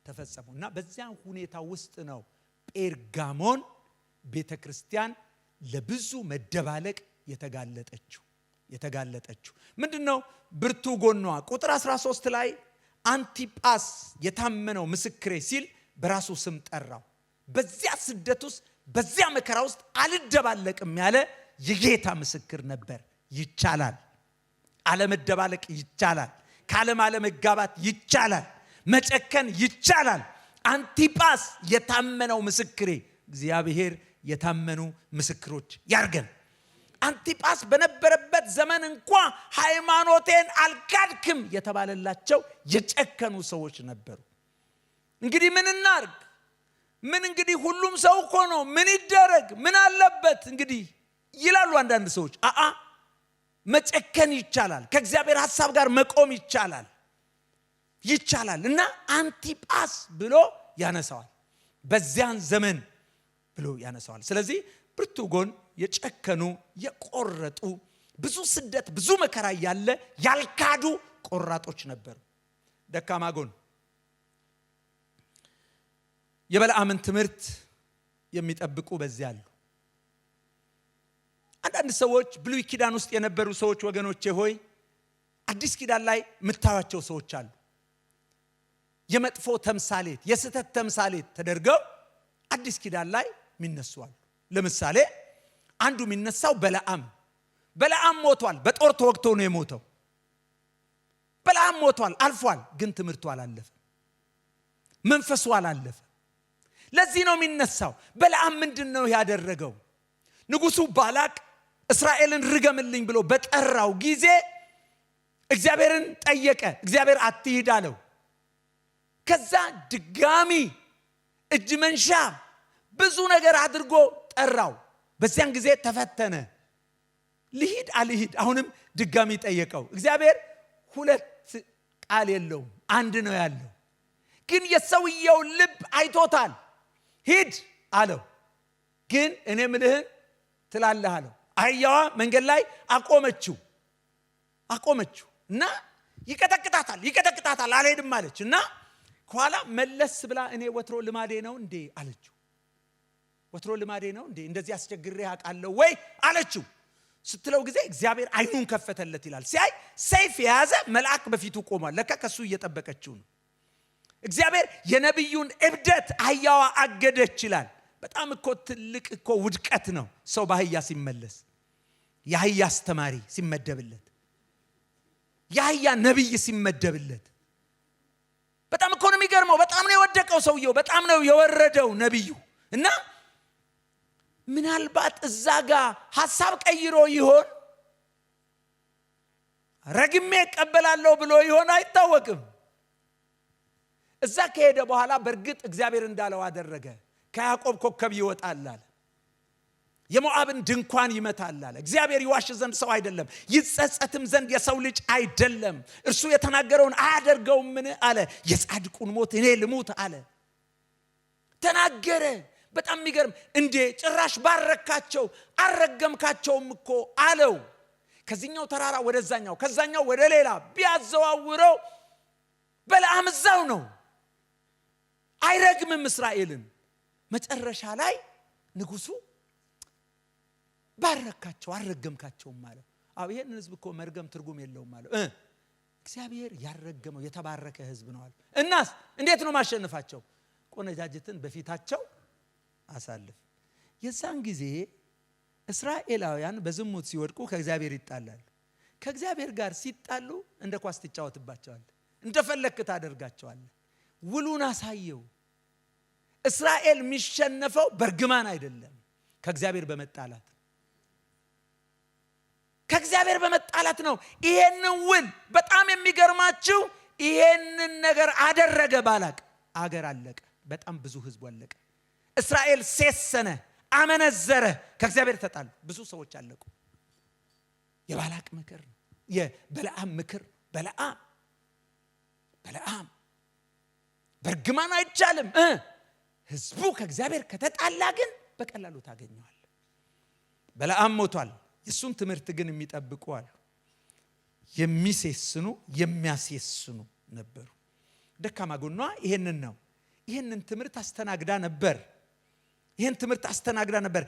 ተፈጸሙና በዚያ ሁኔታ ውስጥ ነው ጴርጋሞን ቤተክርስቲያን ለብዙ መደባለቅ የተጋለጠችው። ምንድነው ብርቱ ጎኗ? ቁጥር 13 ላይ አንቲጳስ የታመነው ምስክሬ ሲል በራሱ ስም ጠራው። በዚያ ስደት ውስጥ በዚያ መከራ ውስጥ አልደባለቅም ያለ የጌታ ምስክር ነበር። ይቻላል፣ አለመደባለቅ ይቻላል፣ ከዓለም አለመጋባት ይቻላል፣ መጨከን ይቻላል። አንቲጳስ የታመነው ምስክሬ። እግዚአብሔር የታመኑ ምስክሮች ያርገን። አንቲጳስ በነበረበት ዘመን እንኳ ሃይማኖቴን አልካድክም የተባለላቸው የጨከኑ ሰዎች ነበሩ። እንግዲህ ምን እናርግ? ምን እንግዲህ ሁሉም ሰው እኮ ነው፣ ምን ይደረግ? ምን አለበት እንግዲህ ይላሉ አንዳንድ ሰዎች። መጨከን ይቻላል፣ ከእግዚአብሔር ሐሳብ ጋር መቆም ይቻላል እና አንቲጳስ ብሎ ያነሳዋል። በዚያን ዘመን ብሎ ያነሳዋል። ስለዚህ ብርቱ ጎን፣ የጨከኑ የቆረጡ፣ ብዙ ስደት ብዙ መከራ ያለ ያልካዱ ቆራጦች ነበሩ። ደካማ ጎን፣ የበለዓምን ትምህርት የሚጠብቁ በዚያ አሉ። አንዳንድ ሰዎች ብሉይ ኪዳን ውስጥ የነበሩ ሰዎች ወገኖቼ ሆይ አዲስ ኪዳን ላይ የምታዩቸው ሰዎች አሉ። የመጥፎ ተምሳሌት የስተት ተምሳሌት ተደርገው አዲስ ኪዳን ላይ የሚነሱዋል። ለምሳሌ አንዱ የሚነሳው በለዓም ሞቷል። በጦር ተወግቶ ነው የሞተው። በለዓም ሞቷል፣ አልፏል። ግን ትምህርቱ አላለፈ፣ መንፈሱ አላለፈ። ለዚህ ነው የሚነሳው። በለዓም ምንድነው ያደረገው? ንጉሱ ባላቅ እስራኤልን ርገምልኝ ብሎ በጠራው ጊዜ እግዚአብሔርን ጠየቀ። እግዚአብሔር አትሂድ አለው። ከዛ ድጋሚ እጅ መንሻ ብዙ ነገር አድርጎ ጠራው። በዚያን ጊዜ ተፈተነ። ልሂድ አልሂድ አሁንም ድጋሚ ጠየቀው። እግዚአብሔር ሁለት ቃል የለውም፣ አንድ ነው ያለው። ግን የሰውየው ልብ አይቶታል። ሂድ አለው። ግን እኔ ምልህን ትላለህ አለው። አህያዋ መንገድ ላይ አቆመችው እና ይቀጠቅጣታል አልሄድም አለች እና ከኋላ መለስ ብላ እኔ ወትሮ ልማዴ ነው እንዴ አለችው። ወትሮ ልማዴ ነው እንዴ እንደዚህ አስቸግሬ አውቃለሁ ወይ አለችው። ስትለው ጊዜ እግዚአብሔር አይኑን ከፈተለት ይላል። ሲያይ ሰይፍ የያዘ መልአክ በፊቱ ቆሟል። ለካ ከሱ እየጠበቀችው ነው። እግዚአብሔር የነብዩን እብደት አህያዋ አገደች ይላል። በጣም እኮ ትልቅ እኮ ውድቀት ነው ሰው በአህያ ሲመለስ። የአህያ አስተማሪ ሲመደብለት፣ የአህያ ነብይ ሲመደብለት በጣም እኮ ነው የሚገርመው። በጣም ነው የወደቀው ሰውየው፣ በጣም ነው የወረደው ነብዩ። እና ምናልባት እዛ ጋር ሐሳብ ቀይሮ ይሆን ረግሜ እቀበላለሁ ብሎ ይሆን አይታወቅም። እዛ ከሄደ በኋላ በእርግጥ እግዚአብሔር እንዳለው አደረገ። ከያዕቆብ ኮከብ ይወጣል አለ። የሞዓብን ድንኳን ይመታል አለ። እግዚአብሔር ይዋሽ ዘንድ ሰው አይደለም፣ ይጸጸትም ዘንድ የሰው ልጅ አይደለም። እርሱ የተናገረውን አያደርገውም ምን አለ? የጻድቁን ሞት እኔ ልሙት አለ። ተናገረ። በጣም የሚገርም እንዴ! ጭራሽ ባረካቸው አረገምካቸውም እኮ አለው። ከዚህኛው ተራራ ወደዛኛው ከዛኛው ወደ ሌላ ቢያዘዋውረው በለዓም እዛው ነው፣ አይረግምም እስራኤልን። መጨረሻ ላይ ንጉሱ ባረካቸው አረገምካቸውም ማለት አው ይሄን ህዝብ እኮ መርገም ትርጉም የለውም ማለት እግዚአብሔር ያረገመው የተባረከ ህዝብ ነው አለ። እናስ እንዴት ነው ማሸነፋቸው? ቆነጃጅትን በፊታቸው አሳልፍ። የዛን ጊዜ እስራኤላውያን በዝሙት ሲወድቁ ከእግዚአብሔር ይጣላሉ። ከእግዚአብሔር ጋር ሲጣሉ እንደ ኳስ ትጫወትባቸዋለህ፣ እንደፈለክ ታደርጋቸዋለህ። ውሉን አሳየው። እስራኤል የሚሸነፈው በርግማን አይደለም፣ ከእግዚአብሔር በመጣላት ከእግዚአብሔር በመጣላት ነው። ይሄንን ውል በጣም የሚገርማችሁ ይሄንን ነገር አደረገ ባላቅ፣ አገር አለቀ። በጣም ብዙ ህዝብ አለቀ። እስራኤል ሴሰነ፣ አመነዘረ፣ ከእግዚአብሔር ተጣሉ። ብዙ ሰዎች አለቁ። የባላቅ ምክር ነው፣ የበለዓም ምክር። በለዓም በርግማን አይቻልም። ህዝቡ ከእግዚአብሔር ከተጣላ ግን በቀላሉ ታገኘዋል። በለዓም ሞቷል። የሱን ትምህርት ግን የሚጠብቁ አሉ። የሚሴስኑ የሚያሴስኑ ነበሩ። ደካማ ጎኗ ይሄንን ነው። ይሄንን ትምህርት አስተናግዳ ነበር። ይሄን ትምህርት ተቀብላ ነበር።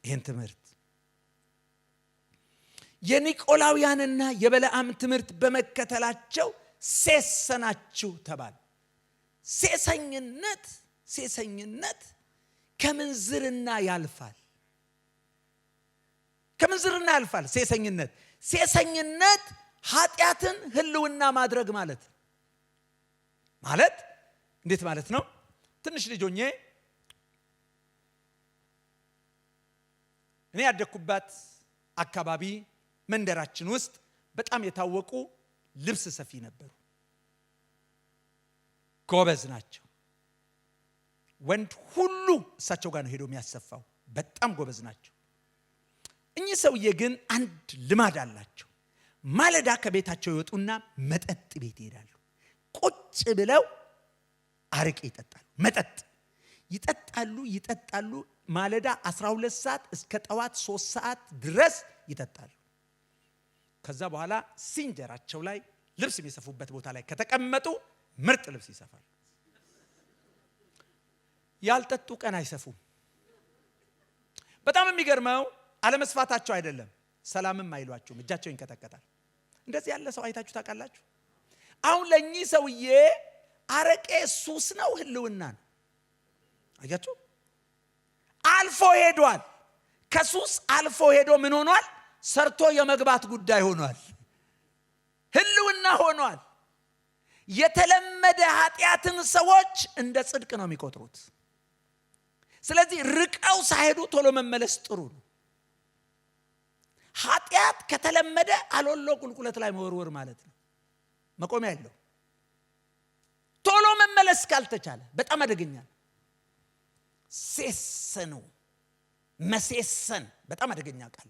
ይሄን ትምህርት የኒቆላውያንና የበለዓም ትምህርት በመከተላቸው ሴሰናችሁ ተባለ። ሴሰኝነት ከምንዝርና ያልፋል። ሴሰኝነት ኃጢአትን ህልውና ማድረግ ማለት እንዴት ማለት ነው? ትንሽ ልጅ ሆኜ እኔ ያደኩባት አካባቢ መንደራችን ውስጥ በጣም የታወቁ ልብስ ሰፊ ነበሩ። ጎበዝ ናቸው። ወንድ ሁሉ እሳቸው ጋር ነው ሄዶ የሚያሰፋው። በጣም ጎበዝ ናቸው። እኚህ ሰውዬ ግን አንድ ልማድ አላቸው። ማለዳ ከቤታቸው ይወጡና መጠጥ ቤት ይሄዳሉ። ቁጭ ብለው አረቄ ይጠጣሉ። መጠጥ ይጠጣሉ። ማለዳ 12 ሰዓት እስከ ጠዋት 3 ሰዓት ድረስ ይጠጣሉ። ከዛ በኋላ ሲንጀራቸው ላይ ልብስ የሚሰፉበት ቦታ ላይ ከተቀመጡ ምርጥ ልብስ ይሰፋሉ። ያልጠጡ ቀን አይሰፉም። በጣም የሚገርመው አለመስፋታቸው አይደለም፣ ሰላምም አይሏቸውም። እጃቸው ይንቀጠቀጣል። እንደዚህ ያለ ሰው አይታችሁ ታውቃላችሁ? አሁን ለኚህ ሰውዬ አረቄ ሱስ ነው፣ ህልውና ነው። አያችሁ? አልፎ ሄዷል። ከሱስ አልፎ ሄዶ ምን ሆኗል? ሰርቶ የመግባት ጉዳይ ሆኗል። ህልውና ሆኗል። የተለመደ ኃጢአትን ሰዎች እንደ ጽድቅ ነው የሚቆጥሩት። ስለዚህ ርቀው ሳይሄዱ ቶሎ መመለስ ጥሩ ነው። ኃጢአት ከተለመደ አሎሎ ቁልቁለት ላይ መወርወር ማለት ነው። መቆሚያ የለው። ቶሎ መመለስ ካልተቻለ በጣም አደገኛ ነው። መሴሰን በጣም አደገኛ ቃል።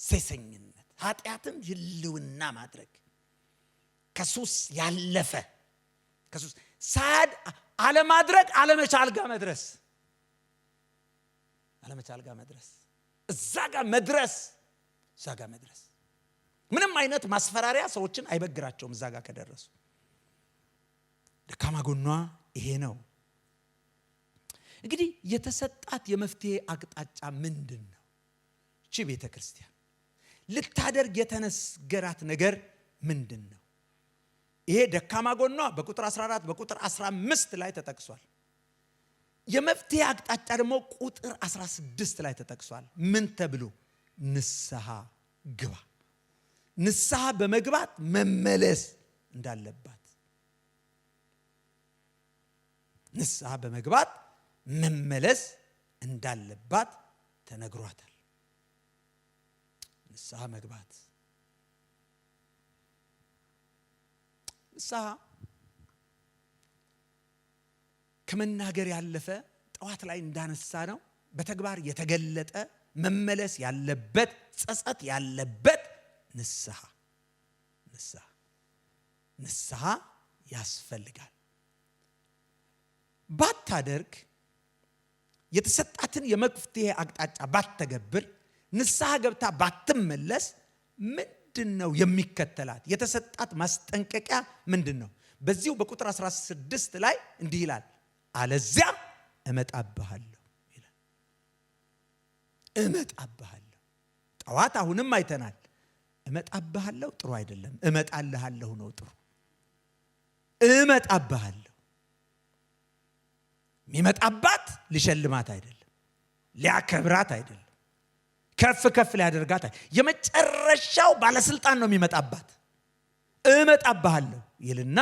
ሴሰኝነት ኃጢአትን ህልውና ማድረግ፣ ከሱስ ያለፈ ሳድ አለማድረግ፣ አለመቻል ጋር መድረስ፣ እዛ ጋር መድረስ። ምንም አይነት ማስፈራሪያ ሰዎችን አይበግራቸውም። እዛ ጋር ከደረሱ ደካማ ጎኗ ይሄ ነው። እንግዲህ የተሰጣት የመፍትሄ አቅጣጫ ምንድን ነው? እቺ ቤተ ክርስቲያን ልታደርግ የተነገራት ነገር ምንድን ነው? ይሄ ደካማ ጎኗ በቁጥር 14 በቁጥር 15 ላይ ተጠቅሷል። የመፍትሄ አቅጣጫ ደግሞ ቁጥር 16 ላይ ተጠቅሷል። ምን ተብሎ? ንስሐ ግባ። ንስሐ በመግባት መመለስ እንዳለባት፣ ንስሐ በመግባት መመለስ እንዳለባት ተነግሯታል። ንስሐ መግባት፣ ንስሐ ከመናገር ያለፈ ጠዋት ላይ እንዳነሳ ነው በተግባር የተገለጠ መመለስ ያለበት ጸጸት ያለበት ንስሐ ያስፈልጋል። ባታደርግ የተሰጣትን የመፍትሄ አቅጣጫ ባትተገብር ንስሐ ገብታ ባትመለስ ምንድነው የሚከተላት? የተሰጣት ማስጠንቀቂያ ምንድነው? በዚሁ በቁጥር 16 ላይ እንዲህ ይላል፣ አለዚያም እመጣብሃለሁ ይላል። እመጣብሃለሁ። ጠዋት አሁንም አይተናል። እመጣብሃለሁ ጥሩ አይደለም፣ እመጣልሃለሁ ነው ጥሩ። እመጣብሃለሁ የሚመጣባት ሊሸልማት አይደለም፣ ሊያከብራት አይደለም፣ ከፍ ከፍ ሊያደርጋት የመጨረሻው ባለስልጣን ነው የሚመጣባት። እመጣብሃለሁ ይልና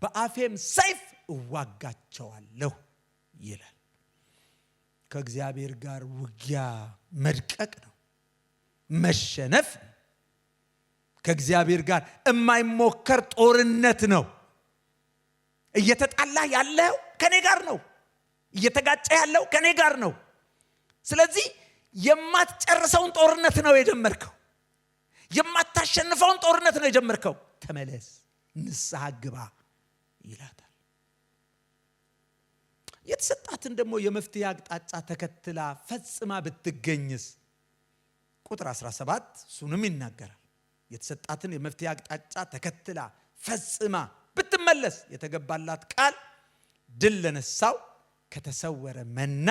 በአፌም ሰይፍ እዋጋቸዋለሁ ይላል። ከእግዚአብሔር ጋር ውጊያ መድቀቅ ነው፣ መሸነፍ ነው። ከእግዚአብሔር ጋር የማይሞከር ጦርነት ነው። እየተጣላ ያለው ከኔ ጋር ነው፣ እየተጋጨ ያለው ከኔ ጋር ነው። ስለዚህ የማትጨርሰውን ጦርነት ነው የጀመርከው፣ የማታሸንፈውን ጦርነት ነው የጀመርከው። ተመለስ፣ ንስሐ ግባ ይላታል። የተሰጣትን ደግሞ የመፍትሄ አቅጣጫ ተከትላ ፈጽማ ብትገኝስ? ቁጥር 17 እሱንም ይናገራል። የተሰጣትን የመፍትሄ አቅጣጫ ተከትላ ፈጽማ ብትመለስ የተገባላት ቃል ድል ለነሳው ከተሰወረ መና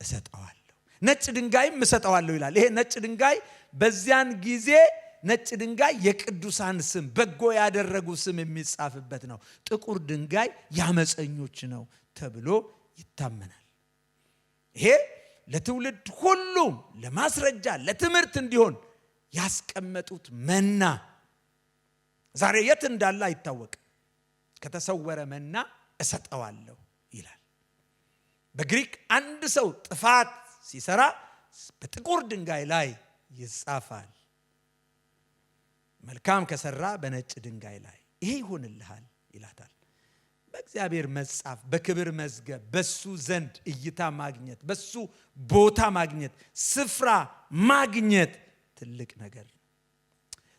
እሰጠዋለሁ፣ ነጭ ድንጋይም እሰጠዋለሁ ይላል። ይሄ ነጭ ድንጋይ በዚያን ጊዜ ነጭ ድንጋይ የቅዱሳን ስም፣ በጎ ያደረጉ ስም የሚጻፍበት ነው። ጥቁር ድንጋይ ያመፀኞች ነው ተብሎ ይታመናል። ይሄ ለትውልድ ሁሉ ለማስረጃ ለትምህርት እንዲሆን ያስቀመጡት መና ዛሬ የት እንዳለ አይታወቅም። ከተሰወረ መና እሰጠዋለሁ ይላል። በግሪክ አንድ ሰው ጥፋት ሲሰራ በጥቁር ድንጋይ ላይ ይጻፋል። መልካም ከሰራ በነጭ ድንጋይ ላይ ይሄ ይሆንልሃል ይላታል። በእግዚአብሔር መጻፍ፣ በክብር መዝገብ፣ በሱ ዘንድ እይታ ማግኘት፣ በሱ ቦታ ማግኘት፣ ስፍራ ማግኘት ትልቅ ነገር ነው።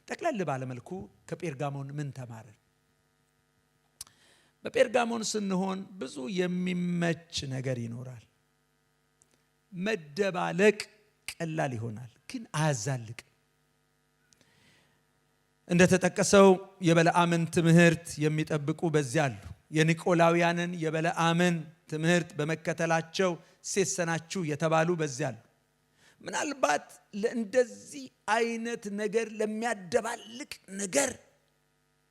ጠቅለል ባለመልኩ ከጴርጋሞን ምን ተማረን? በጴርጋሞን ስንሆን ብዙ የሚመች ነገር ይኖራል። መደባለቅ ቀላል ይሆናል፣ ግን አያዛልቅ። እንደተጠቀሰው የበለዓምን ትምህርት የሚጠብቁ በዚያ አሉ። የኒቆላውያንን የበለዓምን ትምህርት በመከተላቸው ሴሰናችሁ የተባሉ በዚያ አሉ። ምናልባት ለእንደዚህ አይነት ነገር ለሚያደባልቅ ነገር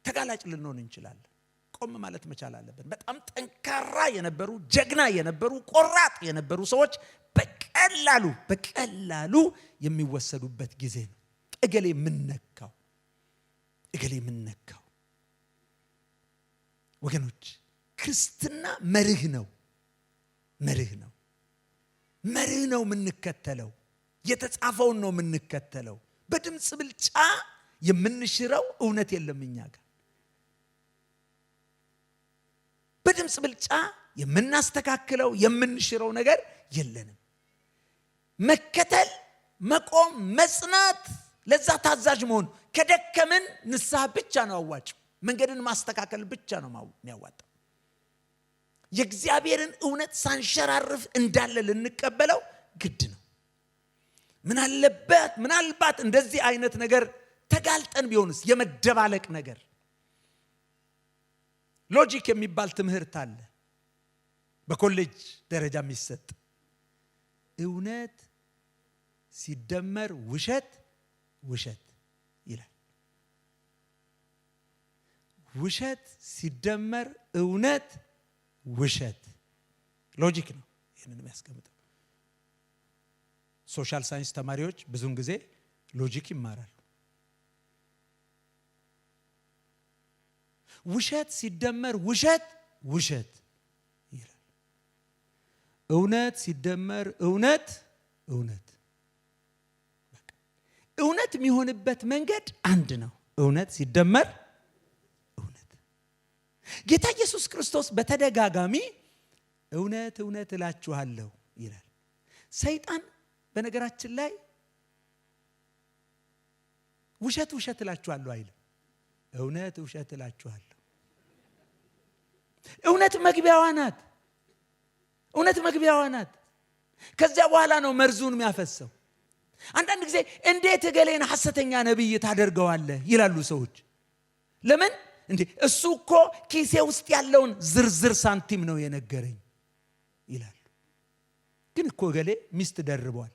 ተጋላጭ ልንሆን እንችላለን። ቆም ማለት መቻል አለብን። በጣም ጠንካራ የነበሩ ጀግና የነበሩ ቆራጥ የነበሩ ሰዎች በቀላሉ የሚወሰዱበት ጊዜ ነው። እገሌ ምነካው ወገኖች፣ ክርስትና መርህ ነው የምንከተለው። የተጻፈውን ነው የምንከተለው። በድምፅ ብልጫ የምንሽረው እውነት የለም እኛ ጋር። በድምፅ ብልጫ የምናስተካክለው የምንሽረው ነገር የለንም። መከተል፣ መቆም፣ መጽናት፣ ለዛ ታዛዥ መሆን። ከደከምን ንስሐ ብቻ ነው አዋጭ። መንገድን ማስተካከል ብቻ ነው የሚያዋጣው። የእግዚአብሔርን እውነት ሳንሸራርፍ እንዳለ ልንቀበለው ግድ ነው። ምናልባት እንደዚህ አይነት ነገር ተጋልጠን ቢሆንስ? የመደባለቅ ነገር። ሎጂክ የሚባል ትምህርት አለ በኮሌጅ ደረጃ የሚሰጥ። እውነት ሲደመር ውሸት ይላል። ውሸት ሲደመር እውነት ውሸት። ሎጂክ ነው ይህንን የሚያስቀምጠው። ሶሻል ሳይንስ ተማሪዎች ብዙውን ጊዜ ሎጂክ ይማራሉ። ውሸት ሲደመር ውሸት ይላል። እውነት ሲደመር እውነት። እውነት የሚሆንበት መንገድ አንድ ነው። እውነት ሲደመር እውነት። ጌታ ኢየሱስ ክርስቶስ በተደጋጋሚ እውነት እላችኋለሁ ይላል። ሰይጣን በነገራችን ላይ ውሸት እላችኋለሁ አይልም። ውሸት እላችኋለሁ። እውነት መግቢያዋ ናት። ከዚያ በኋላ ነው መርዙን የሚያፈሰው። አንዳንድ ጊዜ እንዴት እገሌን ሐሰተኛ ነብይ ታደርገዋለህ ይላሉ ሰዎች። ለምን? እሱ እኮ ኪሴ ውስጥ ያለውን ዝርዝር ሳንቲም ነው የነገረኝ ይላሉ። ግን እኮ እገሌ ሚስት ደርቧል፣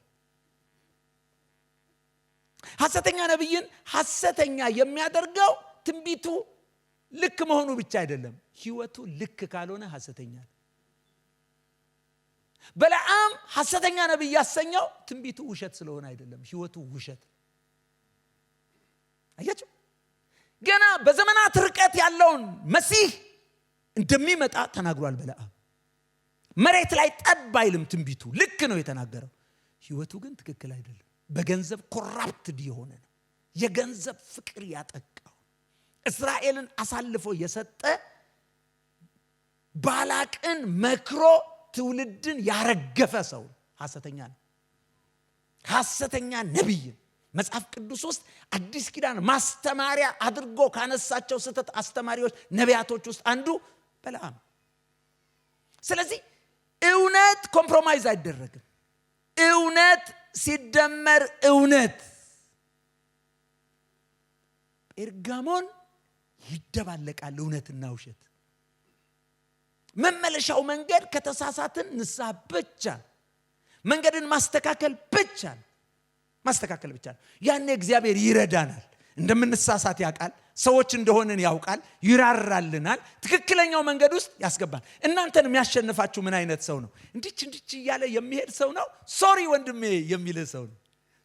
ሐሰተኛ ነብይን ሐሰተኛ የሚያደርገው ትንቢቱ ልክ መሆኑ ብቻ አይደለም፣ ህይወቱ ልክ ካልሆነ ሐሰተኛ ነው። በለዓም ሐሰተኛ ነብይ ያሰኘው ትንቢቱ ውሸት ስለሆነ አይደለም፣ ህይወቱ ውሸት። አያችሁ፣ ገና በዘመናት ርቀት ያለውን መሲህ እንደሚመጣ ተናግሯል በለዓም። መሬት ላይ ጠብ አይልም ትንቢቱ፣ ልክ ነው የተናገረው። ህይወቱ ግን ትክክል አይደለም። በገንዘብ ኮራፕትድ የሆነ ነው። የገንዘብ ፍቅር ያጠቃው እስራኤልን አሳልፎ የሰጠ ባላቅን መክሮ ትውልድን ያረገፈ ሰው ሐሰተኛ ነው። ሐሰተኛ ነብይ መጽሐፍ ቅዱስ ውስጥ አዲስ ኪዳን ማስተማሪያ አድርጎ ካነሳቸው ስህተት አስተማሪዎች ነቢያቶች ውስጥ አንዱ በለዓም። ስለዚህ እውነት ኮምፕሮማይዝ አይደረግም። እውነት ሲደመር እውነት ጴርጋሞን ይደባለቃል። እውነትና ውሸት መመለሻው መንገድ ከተሳሳትን ንስሐ ብቻ፣ መንገድን ማስተካከል ብቻ ነው። ያኔ እግዚአብሔር ይረዳናል። እንደምንሳሳት ያውቃል። ሰዎች እንደሆነን ያውቃል። ይራራልናል። ትክክለኛው መንገድ ውስጥ ያስገባል። እናንተን የሚያሸንፋችሁ ምን አይነት ሰው ነው? እንዲች እያለ የሚሄድ ሰው ነው? ሶሪ ወንድሜ የሚል ሰው ነው?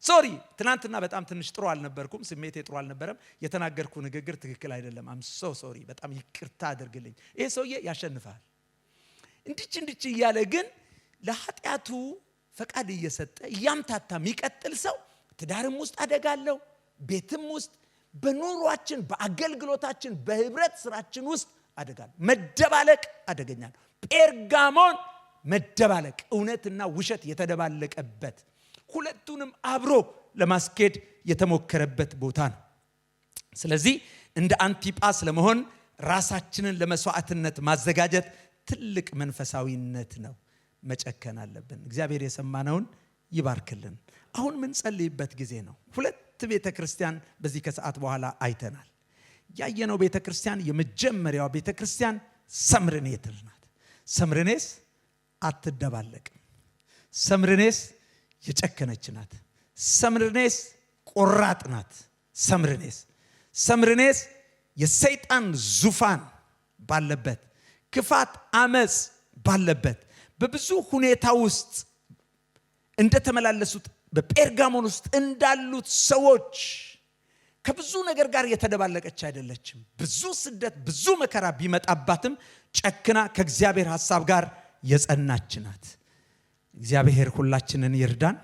ሶሪ ትናንትና በጣም ትንሽ ጥሩ አልነበርኩም፣ ስሜቴ ጥሩ አልነበረም፣ የተናገርኩ ንግግር ትክክል አይደለም፣ አም ሶ ሶሪ፣ በጣም ይቅርታ አድርግልኝ። ይሄ ሰውዬ ያሸንፋል። እንዲች እያለ ግን ለኃጢአቱ ፈቃድ እየሰጠ ያምታታ የሚቀጥል ሰው ትዳርም ውስጥ አደጋለው፣ ቤትም ውስጥ፣ በኑሯችን፣ በአገልግሎታችን፣ በህብረት ስራችን ውስጥ አደጋለው። መደባለቅ አደገኛ ነው። ጴርጋሞን መደባለቅ፣ እውነትና ውሸት የተደባለቀበት፣ ሁለቱንም አብሮ ለማስኬድ የተሞከረበት ቦታ ነው። ስለዚህ እንደ አንቲጳስ ለመሆን ራሳችንን ለመስዋዕትነት ማዘጋጀት ትልቅ መንፈሳዊነት ነው። መጨከን አለብን። እግዚአብሔር የሰማነውን ይባርክልን። አሁን ምን ጸልይበት ጊዜ ነው። ሁለት ቤተክርስቲያን በዚህ ከሰዓት በኋላ አይተናል። ያየነው ቤተክርስቲያን የመጀመሪያው ቤተክርስቲያን ሰምርኔስ ናት። ሰምርኔስ አትደባለቅም። ሰምርኔስ የጨከነች ናት። ሰምርኔስ ቆራጥ ናት። ሰምርኔስ የሰይጣን ዙፋን ባለበት፣ ክፋት፣ አመጽ ባለበት በብዙ ሁኔታ ውስጥ እንደተመላለሱት በጴርጋሞን ውስጥ እንዳሉት ሰዎች ከብዙ ነገር ጋር የተደባለቀች አይደለችም። ብዙ ስደት፣ ብዙ መከራ ቢመጣባትም ጨክና ከእግዚአብሔር ሐሳብ ጋር የጸናች ናት። እግዚአብሔር ሁላችንን ይርዳን።